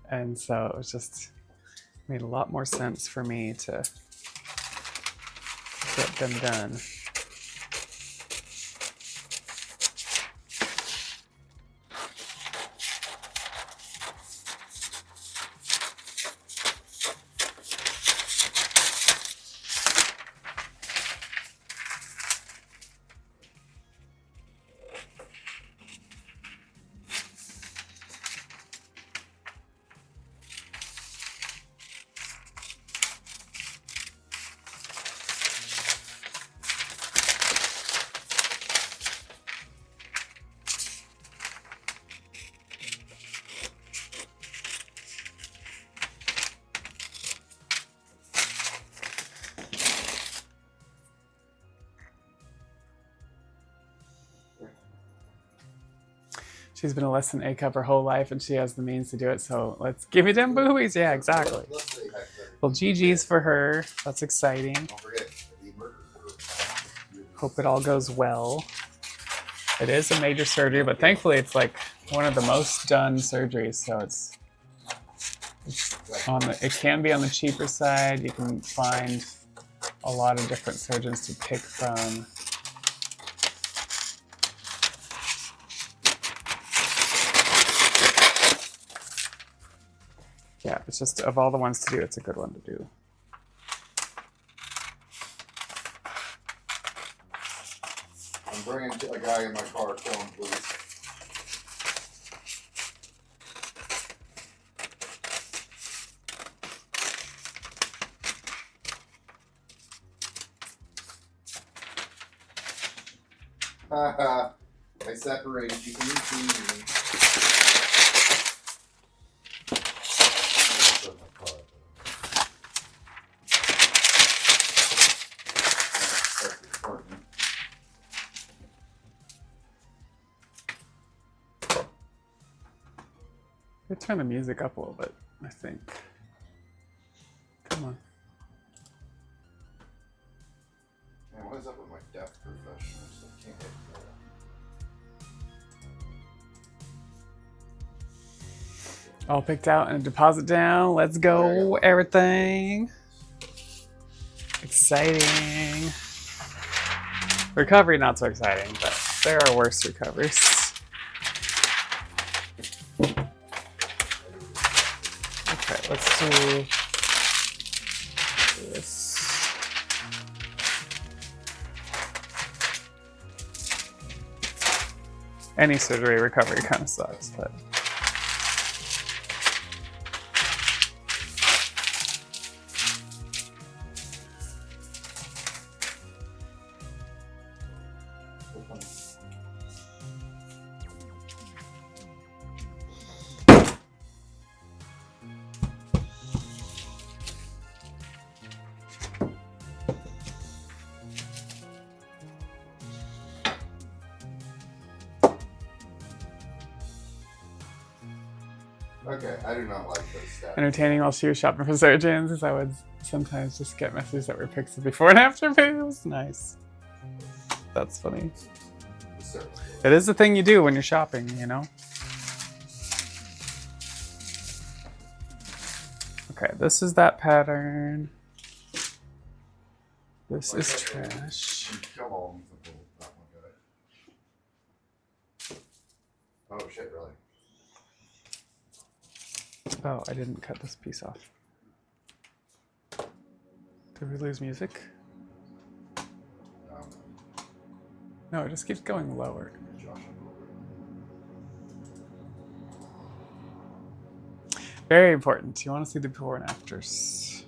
And so it was just made a lot more sense for me to get them done. She's been a less than A cup her whole life and she has the means to do it, so let's give me them boobies. Yeah, exactly. Well, GG's for her. That's exciting. Don't forget, Hope it all goes well. It is a major surgery, but thankfully it's like one of the most done surgeries, so it's on the, it can be on the cheaper side. You can find a lot of different surgeons to pick from. Yeah, it's just, of all the ones to do, it's a good one to do. I'm bringing a guy in my car, kill him, please. Haha, I separated you. Can you see me? Could turn the music up a little bit, I think. Come on. Man, what is up with my depth professionals? I can't hit that. All picked out and a deposit down. Let's go, everything. Exciting. Recovery, not so exciting, but there are worse recoveries. Okay, let's do this. Any surgery recovery kind of sucks, but. Okay, I do not like those stats. Entertaining while she was shopping for surgeons, as I would sometimes just get messages that were pics of before and after videos. Nice. That's funny. It is the thing you do when you're shopping, you know? Okay, this is that pattern. This is trash. Oh shit, really? Oh, I didn't cut this piece off. Did we lose music? No, it just keeps going lower. Very important. You want to see the before and afters.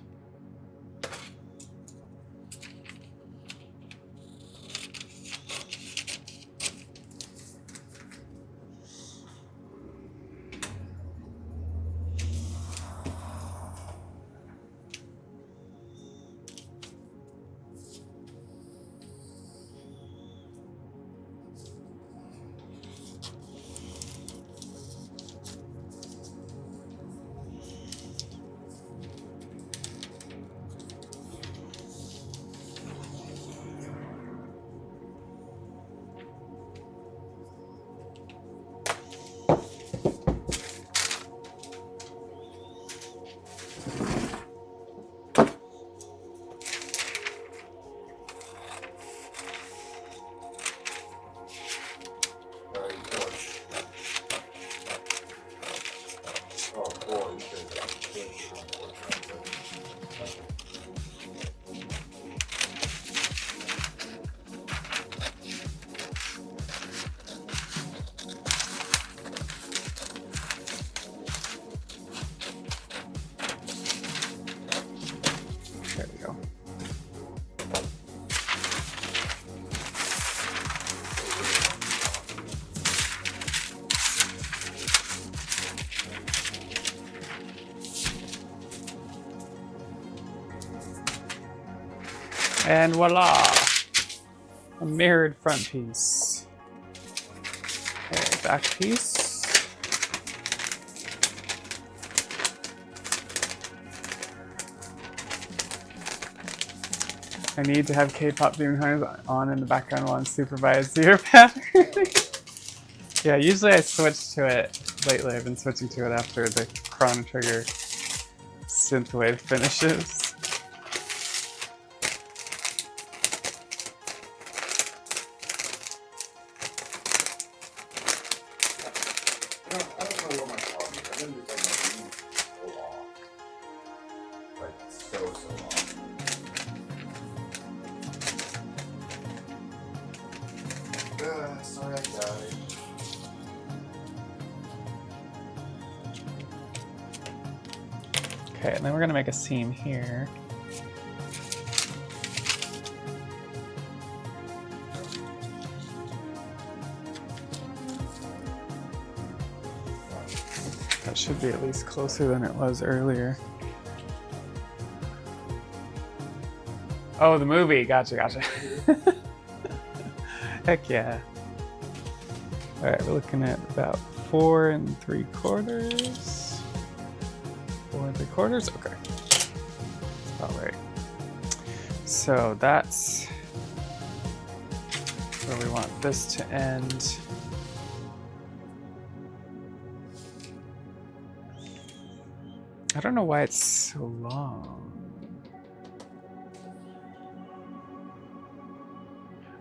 There we go. And voila! A mirrored front piece. Okay, back piece. I need to have K-pop Demon Hunters on in the background while I'm supervised your pattern. Yeah, usually I switch to it. Lately I've been switching to it after the Chrono Trigger synthwave finishes. I don't know what my problem is. I've been doing my so long. Like, so long. Sorry I died. Okay, and then we're gonna make a seam here. That should be at least closer than it was earlier. Oh, the movie. Gotcha, gotcha. Heck yeah. All right, we're looking at about 4 3/4. 4 3/4. Okay. All right. So that's where we want this to end. I don't know why it's so long.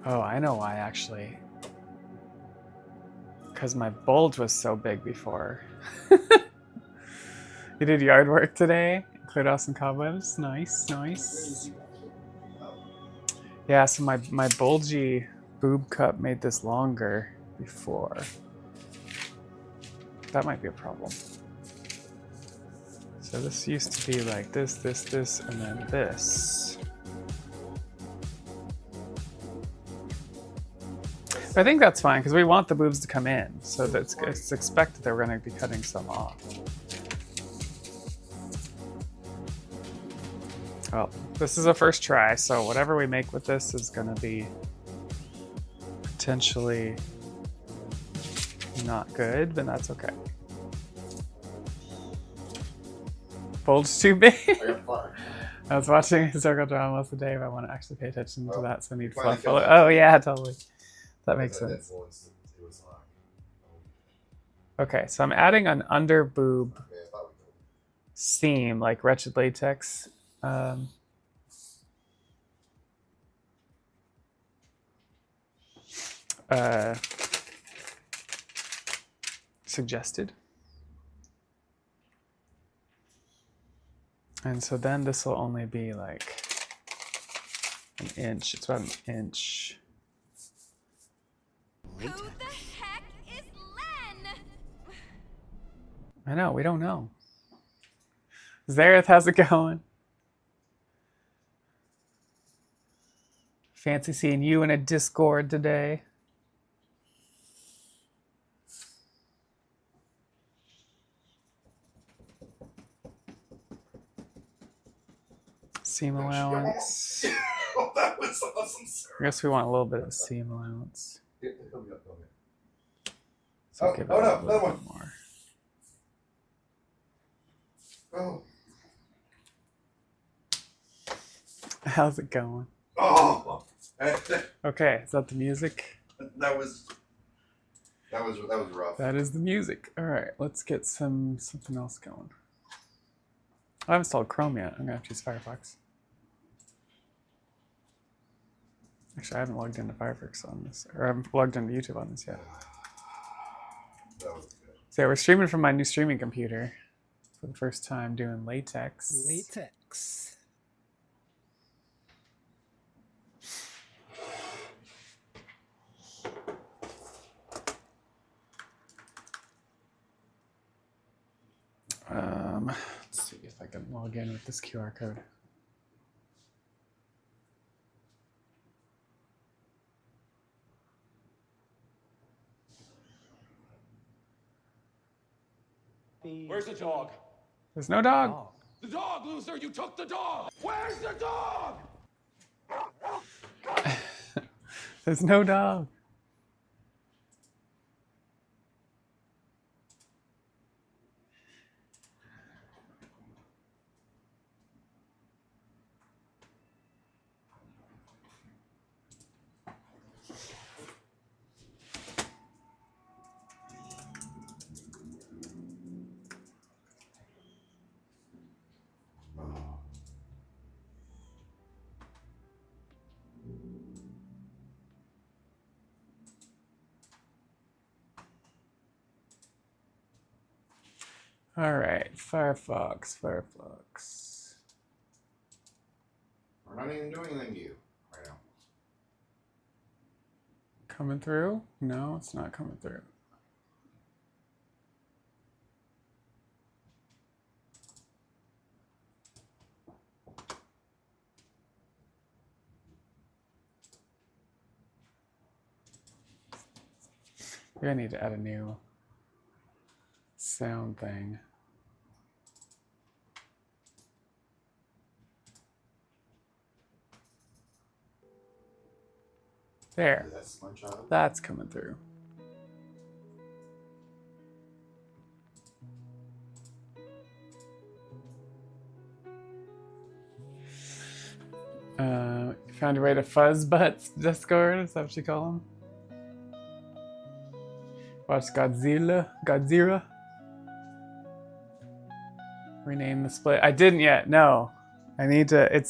Oh, I know why actually. Because my bulge was so big before. You did yard work today? Cleared off some cobwebs? Nice, nice. Yeah, so my bulgy boob cup made this longer. before. That might be a problem. So this used to be like this, and then this. I think that's fine because we want the boobs to come in, so that it's expected that we're going to be cutting some off. Well, this is a first try, so whatever we make with this is going to be potentially not good, but that's okay. Fold's too big. I was watching historical drama most of the day, but I want to actually pay attention to that, so I need fluff. Oh yeah, totally. That makes sense. Okay, so I'm adding an under boob seam, like Wretched Latex. Suggested. And so then this will only be like an inch. It's about an inch. Who the heck is Len? I know, we don't know. Zareth, how's it going? Fancy seeing you in a Discord today. Seam allowance. Oh, that was awesome, sir. I guess we want a little bit of seam allowance. So Oh, give it oh, a no, little another bit one. more. Oh. How's it going? Oh. Okay, is that the music? That was rough. That is the music. All right, let's get something else going. I haven't installed Chrome yet. I'm gonna have to use Firefox. Actually, I haven't logged into Firefox on this, or I haven't logged into YouTube on this yet. That was good. So yeah, we're streaming from my new streaming computer for the first time, doing Latex. Latex. Let's see if I can log in with this QR code. Where's the dog? There's no dog. The dog, loser! You took the dog! Where's the dog? There's no dog. All right, Firefox. We're not even doing anything to you right now. Coming through? No, it's not coming through. Maybe I need to add a new sound thing. There. That's my child. That's coming through. Found your way to Fuzzbutts Discord, is that what you call him? Watch Godzilla. Rename the split. I didn't yet, no. I need to,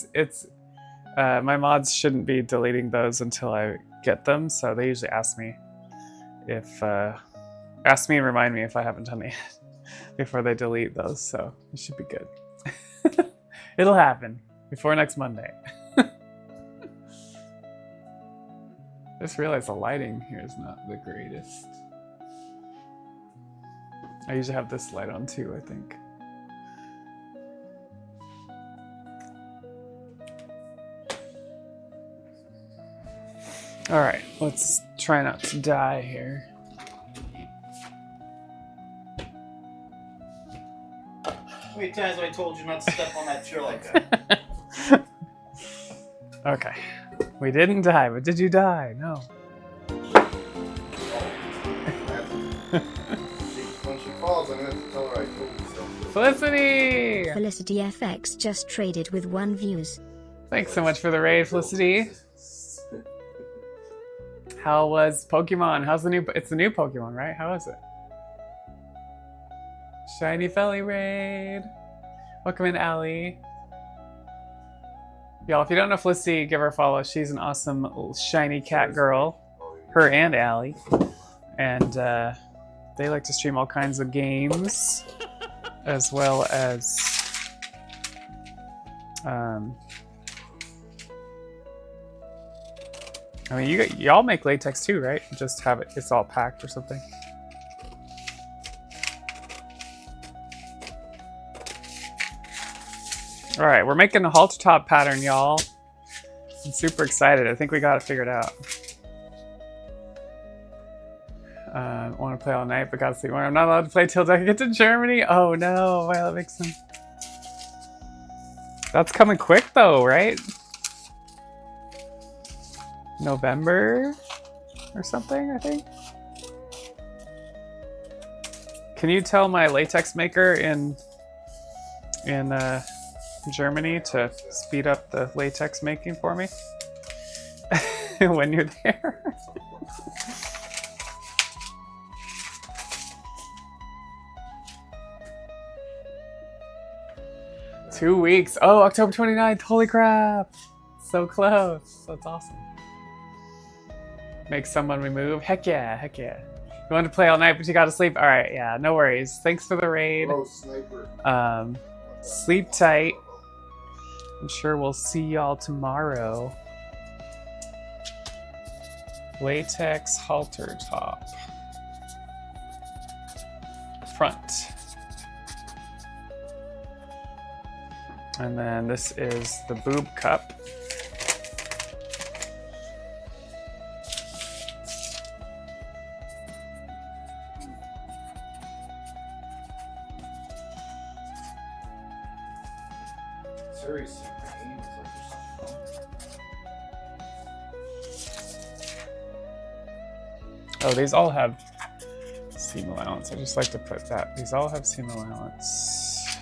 my mods shouldn't be deleting those until I get them, so they usually ask me and remind me if I haven't done it yet before they delete those, so it should be good. It'll happen before next Monday. Just realized the lighting here is not the greatest. I usually have this light on too, I think. All right, let's try not to die here. How many times have I told you not to step on that chair like that? Okay. We didn't die, but did you die? No. When she falls, I'm gonna have to tell her I told you so. Felicity! Felicity FX just traded with 1 views. Thanks so much for the raid, Felicity. How was Pokemon? How's the new... It's the new Pokemon, right? How is it? Shiny Felly raid. Welcome in, Allie. Y'all, if you don't know Felicity, give her a follow. She's an awesome little shiny cat girl. Her and Allie. And they like to stream all kinds of games. As well as... I mean, y'all make latex too, right? Just have it, it's all packed or something. All right, we're making a halter top pattern, y'all. I'm super excited. I think we got it figured out. Want to play all night, but gotta sleep more. I'm not allowed to play till I get to Germany. Oh no, Violet Vixen. That's coming quick though, right? November or something, I think. Can you tell my latex maker in Germany to speed up the latex making for me when you're there? 2 weeks. Oh, October 29th. Holy crap. So close. That's awesome. Make someone remove. Heck yeah. Heck yeah. You wanted to play all night, but you gotta sleep. All right. Yeah. No worries. Thanks for the raid. Oh, sniper. Sleep tight. I'm sure we'll see y'all tomorrow. Latex halter top. Front. And then this is the boob cup. Seriously, Oh, these all have seam allowance. I just like to put that. These all have seam allowance.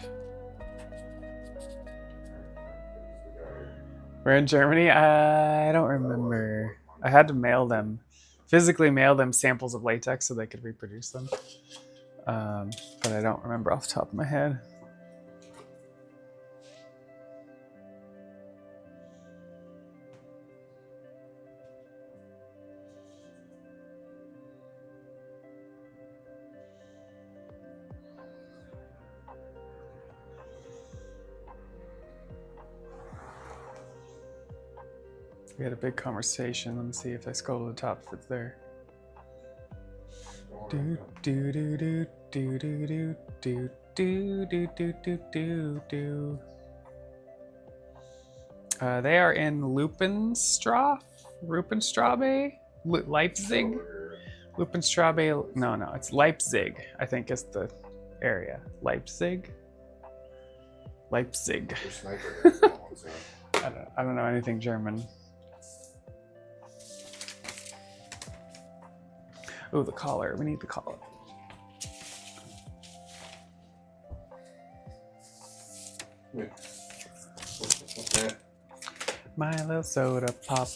We're in Germany? I don't remember. I had to mail them, physically mail them samples of latex so they could reproduce them. But I don't remember off the top of my head. We had a big conversation. Let me see if I scroll to the top if it's there. Do do do do do do do do do do do do do do. They are in Lupenstrabe, Leipzig. Lupenstrabe. No, it's Leipzig. I think is the area. Leipzig. Your sniper has that one, so. I don't know anything German. Oh, the collar. We need the collar. Wait. What's that? My little soda pop.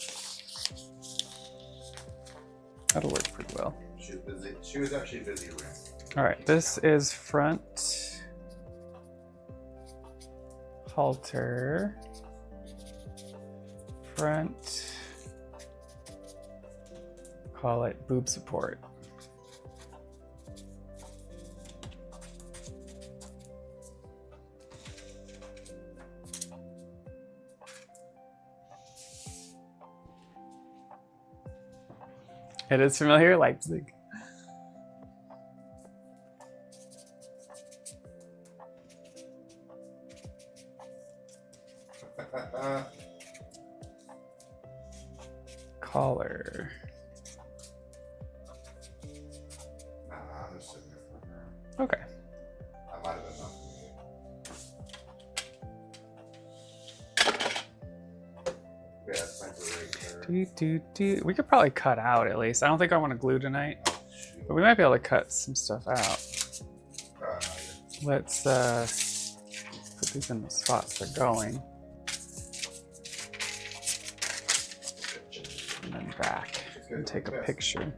That'll work pretty well. She's busy. She was actually busy around. All right, this is front halter. Front. Call it boob support. It is familiar, Leipzig. Collar. Nah, I'm just sitting there for now. Okay. That might have been enough for me. Yeah, it's time for right there. We could probably cut out at least. I don't think I want to glue tonight, Oh, shoot. but we might be able to cut some stuff out. No, Let's put these in the spots they're going, and then back and take a picture.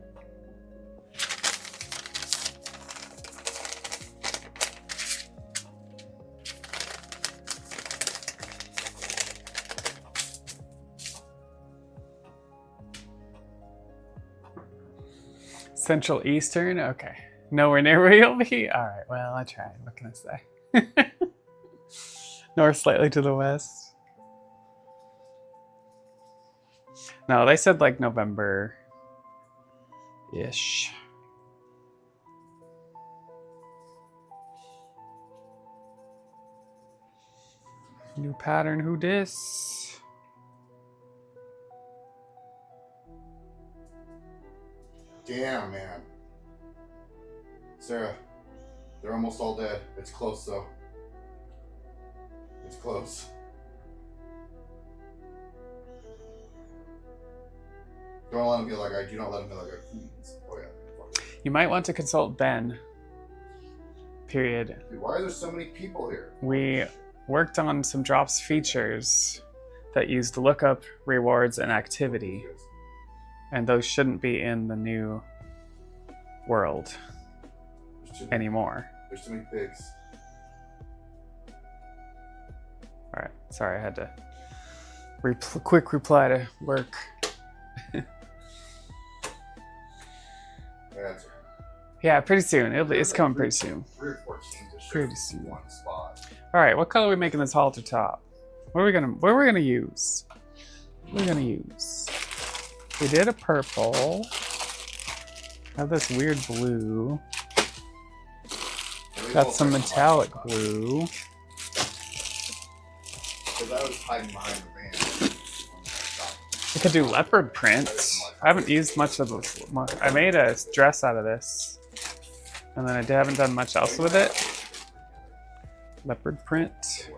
Central Eastern? Okay. Nowhere near where you'll be? Alright, well, I tried. What can I say? North slightly to the west. No, they said like November-ish. New pattern, who dis? damn, man. Sarah, they're almost all dead. It's close, though. It's close. Don't let him get like I do not let him get like oh yeah. You might want to consult Ben. Period. Dude, why are there so many people here? We worked on some drops features that used lookup, rewards, and activity. And those shouldn't be in the new world anymore. There's too many pigs. Alright, sorry, I had to quick reply to work. That's Yeah, pretty soon. It's coming pretty soon. 3 or 4 teams that show Pretty soon. one spot. Alright, what color are we making this halter top? What are we gonna use? What are we gonna use? We did a purple. I have this weird blue. Got some metallic blue. Because I was hiding behind the van. We could do leopard print. I haven't used much of this. I made a dress out of this. And then I haven't done much else with it. Leopard print.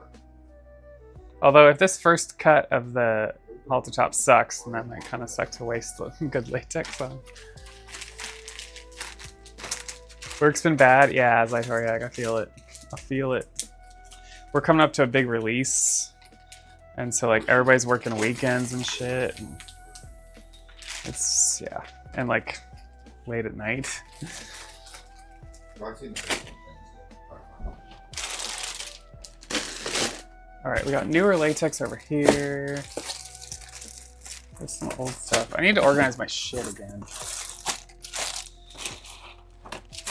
Although if this first cut of the halter top sucks, then that might kind of suck to waste the good latex on. Work's been bad. Yeah, as I told you, I feel it. I feel it. We're coming up to a big release. And so like everybody's working weekends and shit. And it's, yeah. And like late at night. Alright, we got newer latex over here. There's some old stuff. I need to organize my shit again.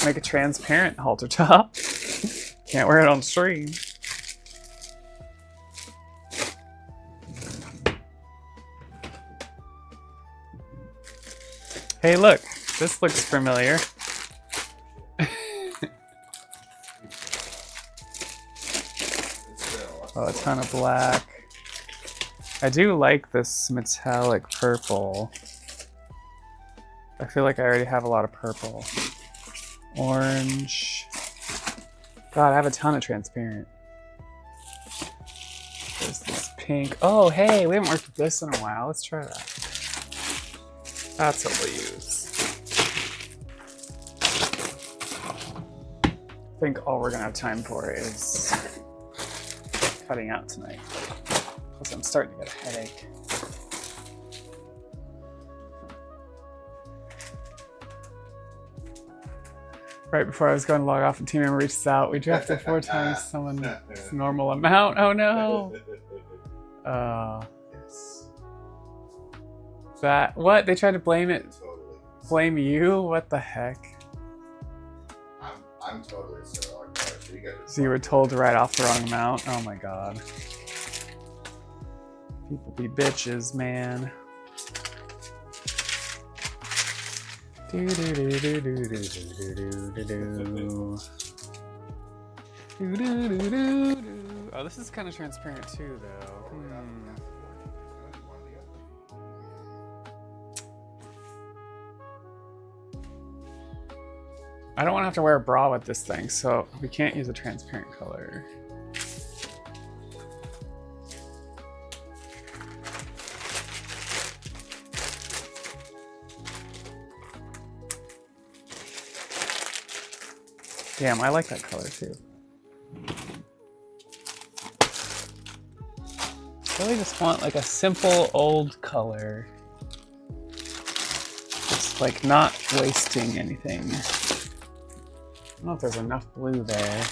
Make a transparent halter top. Can't wear it on stream. Hey, look. This looks familiar. Oh, a ton of black. I do like this metallic purple. I feel like I already have a lot of purple. Orange. God, I have a ton of transparent. There's this pink. Oh, hey, we haven't worked with this in a while. Let's try that. That's what we'll use. I think all we're gonna have time for is cutting out tonight. Plus I'm starting to get a headache. Right before I was going to log off, a team member reaches out. We drafted 4 times someone's normal amount. Oh no. Yes. That, what? They tried to blame it? Totally. Blame you? What the heck? I'm totally so like that. So you guys are So you were told to write off the wrong amount? Oh my god. People be bitches, man. Do do do do do do do do do do. Do, do, do, do, do. Oh, this is kind of transparent too, though. I don't want to have to wear a bra with this thing, so we can't use a transparent color. Damn, I like that color too. I really just want like a simple old color. Just like not wasting anything. I don't know if there's enough blue there.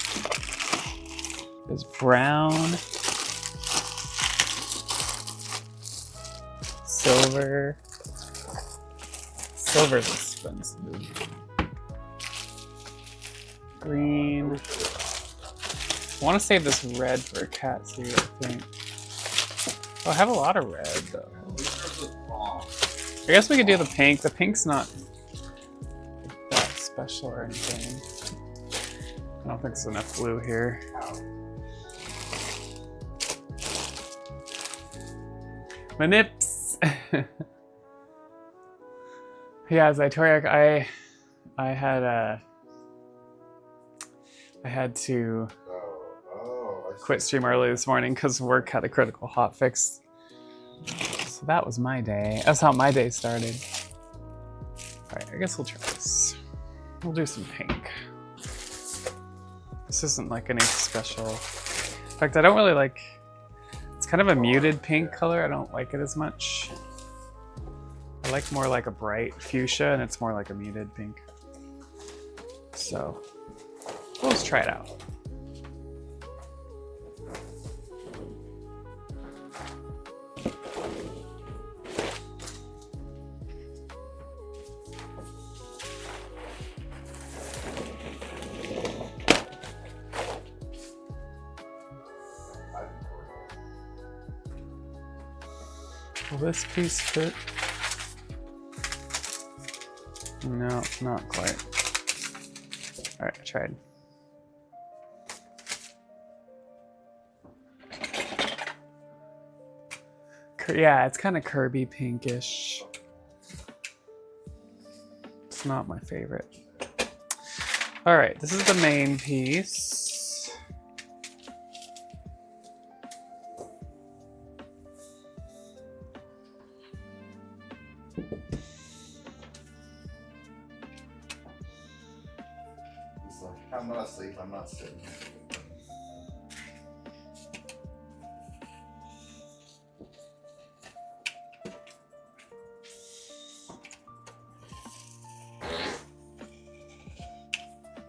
There's brown. Silver. Silver's expensive. Green. I want to save this red for a cat suit, I think. Oh, I have a lot of red, though. I guess we could do the pink. The pink's not that special or anything. I don't think there's enough blue here. My nips! Yeah, Zytoriak, I had to quit stream early this morning because work had a critical hotfix. So that was my day. That's how my day started. Alright, I guess we'll try this. We'll do some pink. This isn't like any special. In fact, I don't really like... It's kind of a muted pink color. I don't like it as much. I like more like a bright fuchsia, and it's more like a muted pink. So, let's try it out. Will this piece fit? No, not quite. Alright, I tried. Yeah, it's kind of Kirby pinkish. It's not my favorite. Alright, this is the main piece. I'm not asleep, I'm not sitting.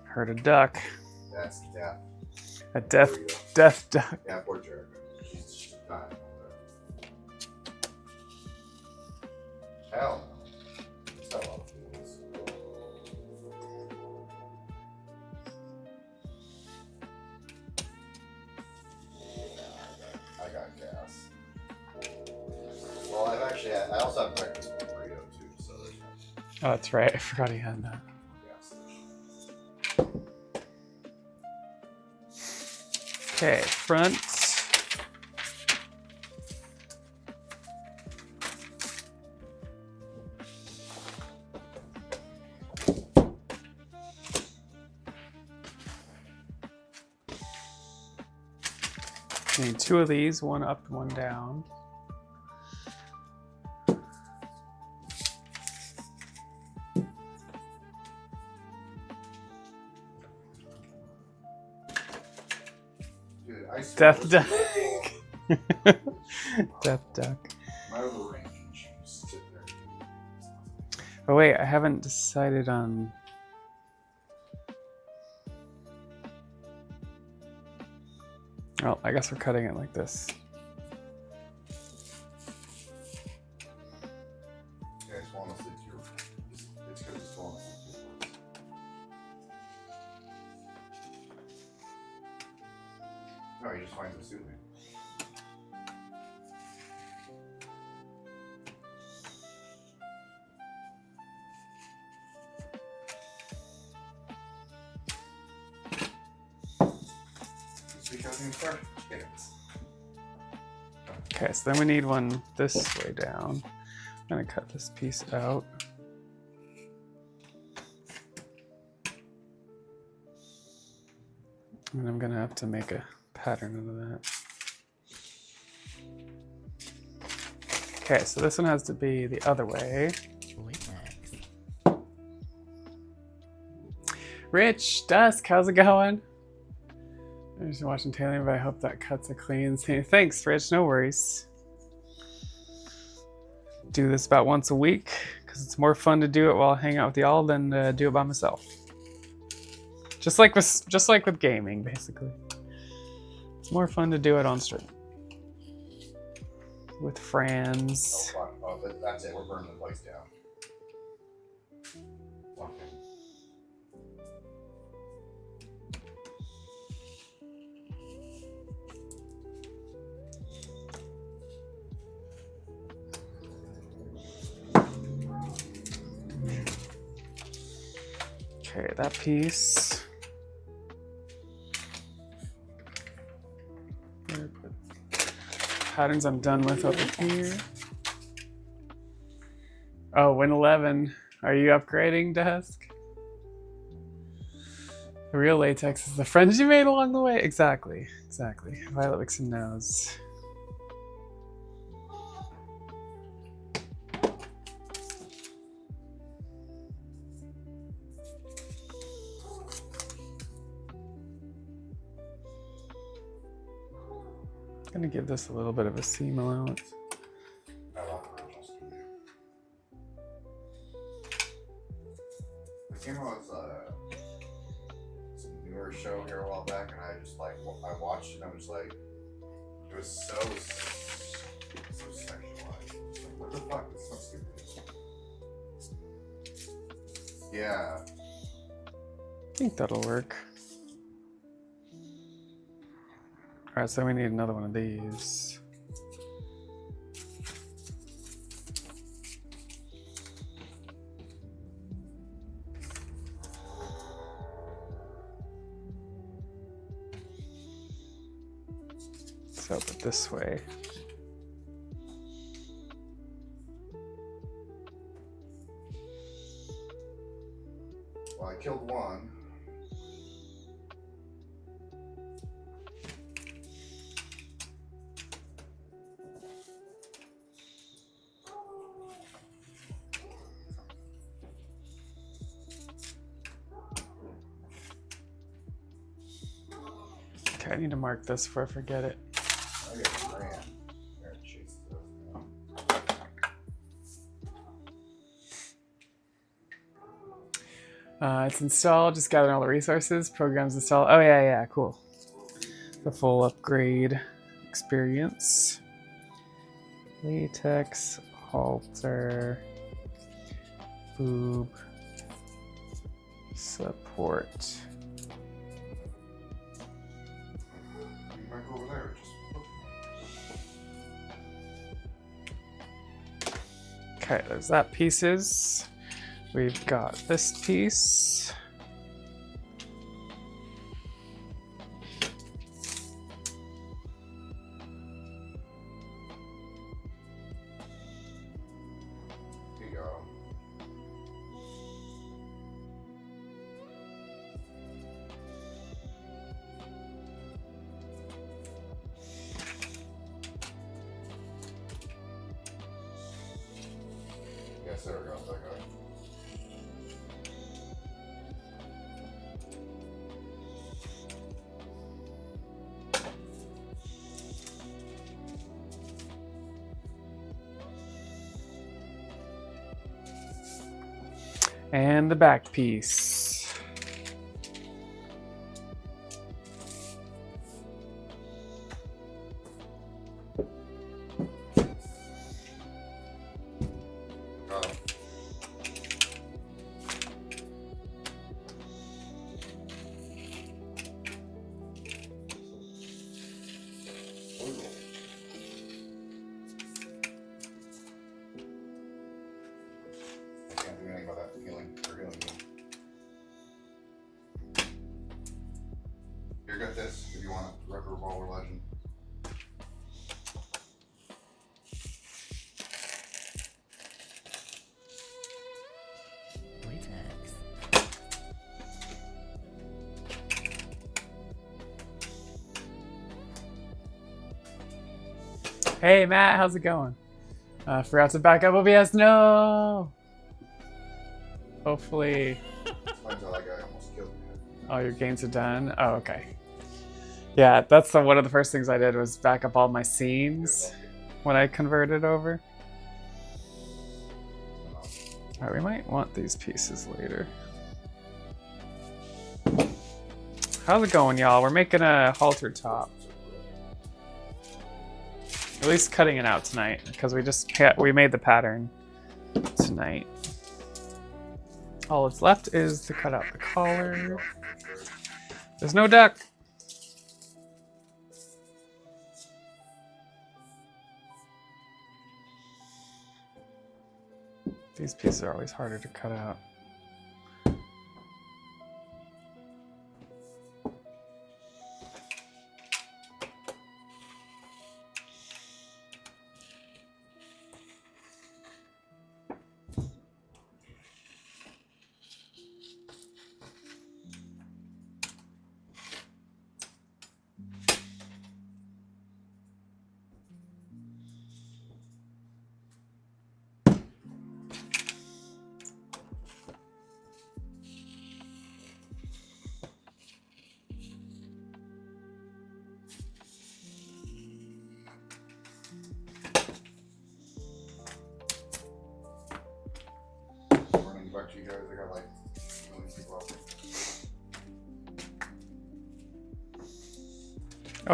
Heard a duck. That's death. A death duck. Yeah, poor Jericho. She's dying. Hell no. It's got a lot of fools. I got gas. Well, I also have breakfast with burrito too, so there's Oh, that's right. I forgot he had that. gas. Okay, front. Need two of these, one up, one down. Dude, I swear Death this duck. is- Death duck. My range. Just sit there. Oh wait, I haven't decided on. Oh, I guess we're cutting it like this. Yeah, I just want to sleep your. It's because it's falling asleep your voice. No, he just finds it soothing. Because you start chickens. Okay, so then we need one this way down. I'm gonna cut this piece out. And I'm gonna have to make a pattern out of that. Okay, so this one has to be the other way. Rich, Dusk, how's it going? I'm just watching Taylor, but I hope that cuts a clean. Thanks, Rich, no worries. Do this about once a week, because it's more fun to do it while I hang out with y'all than do it by myself. Just like with gaming, basically. It's more fun to do it on stream. With friends. Oh, fuck. Oh, that's it. We're burning the place down. Okay. Okay, that piece. Patterns I'm done with over here. Oh, Win 11. Are you upgrading, Dusk? The real latex is the friends you made along the way. Exactly, exactly. Violet Vixen knows. I'm gonna give this a little bit of a seam allowance. I love the original studio. It came out as some newer show here a while back, and I just like I watched it and I was like, it was so sexualized. Like, what the fuck? This is so stupid. Yeah. I think that'll work. Alright, so we need another one of these. So, but this way. Well, I killed one. Okay, I need to mark this before I forget it. I got ran. There, chase those down. It's installed, just gathering all the resources. Programs installed. Oh, yeah, cool. The full upgrade experience. Latex, halter, boob, support. You might go over there. Just Okay, there's that pieces. We've got this piece. here you go. Yes, there we go. That guy. And the back piece. Oh. I can't do anything about that healing or healing me. Hey Matt, how's it going? Forgot to back up OBS. No. Hopefully Explains how that guy almost killed me. all your games are done. Oh, okay. Yeah, that's one of the first things I did was back up all my scenes when I converted over. Alright, we might want these pieces later. How's it going, y'all? We're making a halter top. At least cutting it out tonight, because we made the pattern tonight. All that's left is to cut out the collar. There's no duck. These pieces are always harder to cut out. Running back to you guys, I got like a million people out there.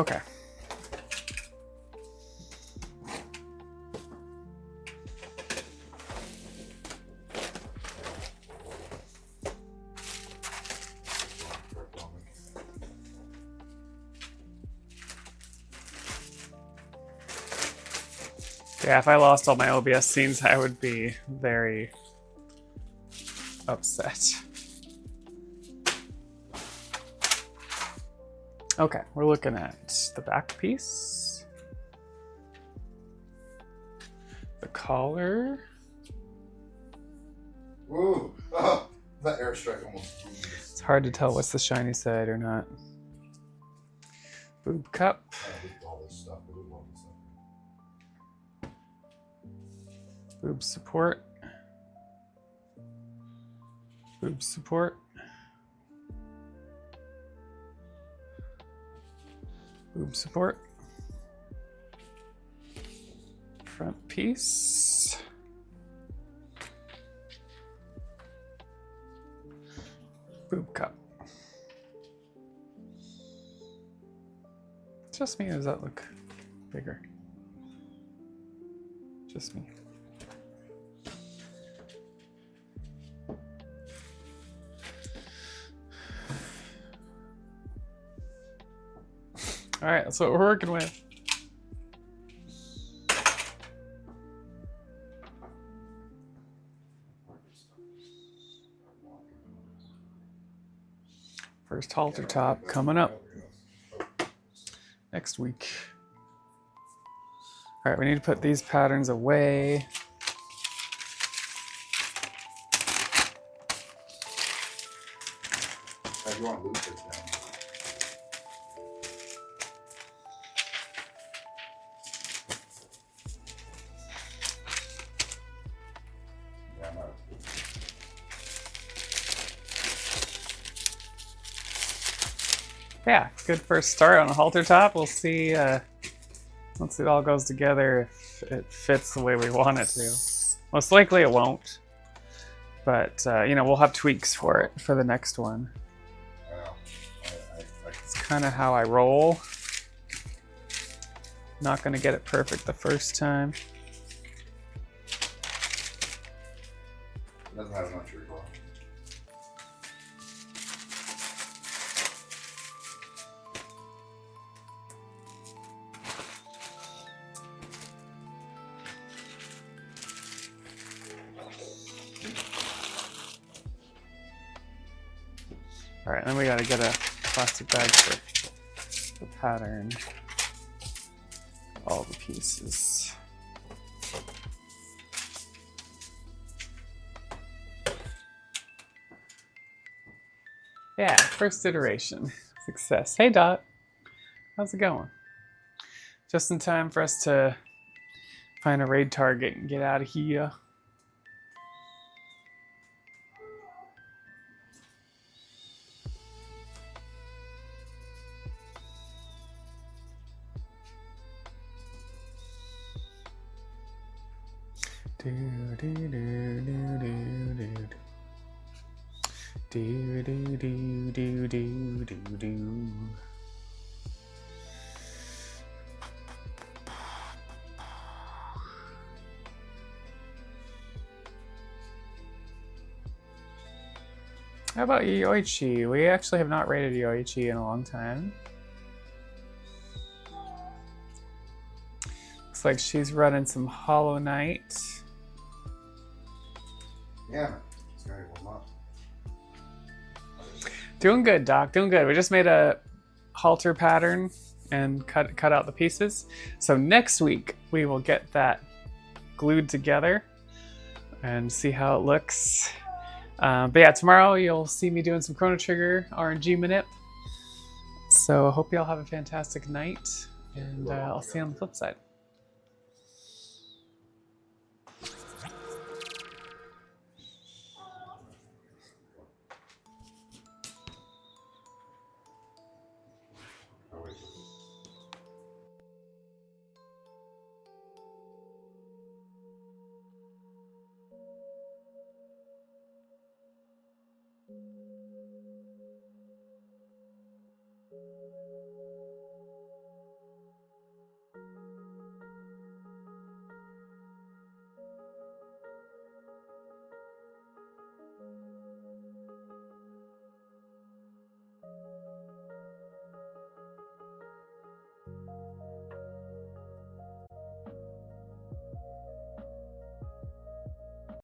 Okay. Yeah, if I lost all my OBS scenes, I would be very upset. Okay, we're looking at the back piece, the collar. Woo! Oh, that airstrike almost blew me. It's hard to tell what's the shiny side or not. Boob cup. I looked at all this stuff, but it wasn't stuff. Boob support. Boob support. Boob support. Front piece. Boob cup. Just me, or does that look bigger? Just me. All right, that's what we're working with. First halter top coming up next week. All right, we need to put these patterns away. Hey, you want to lose this now? Yeah, I'm out. Yeah, good first start on a halter top. We'll see once it all goes together if it fits the way we want it to. Most likely it won't, but you know, we'll have tweaks for it for the next one. I know. It's kind of how I roll. Not gonna get it perfect the first time. It doesn't have much recall. All right, then we gotta get a plastic bag for the pattern. All the pieces. Yeah, first iteration. Success. Hey Dot, how's it going? Just in time for us to Find a raid target and get out of here. Do do do do do do do do do do do do. How about Yoichi? We actually have not rated Yoichi in a long time. Looks like she's running some Hollow Knight. Yeah, it's very warm up. Doing good, Doc. Doing good. We just made a halter pattern and cut out the pieces. So next week we will get that glued together and see how it looks. But yeah, tomorrow you'll see me doing some Chrono Trigger RNG manip. So I hope y'all have a fantastic night, and I'll see you on the flip side.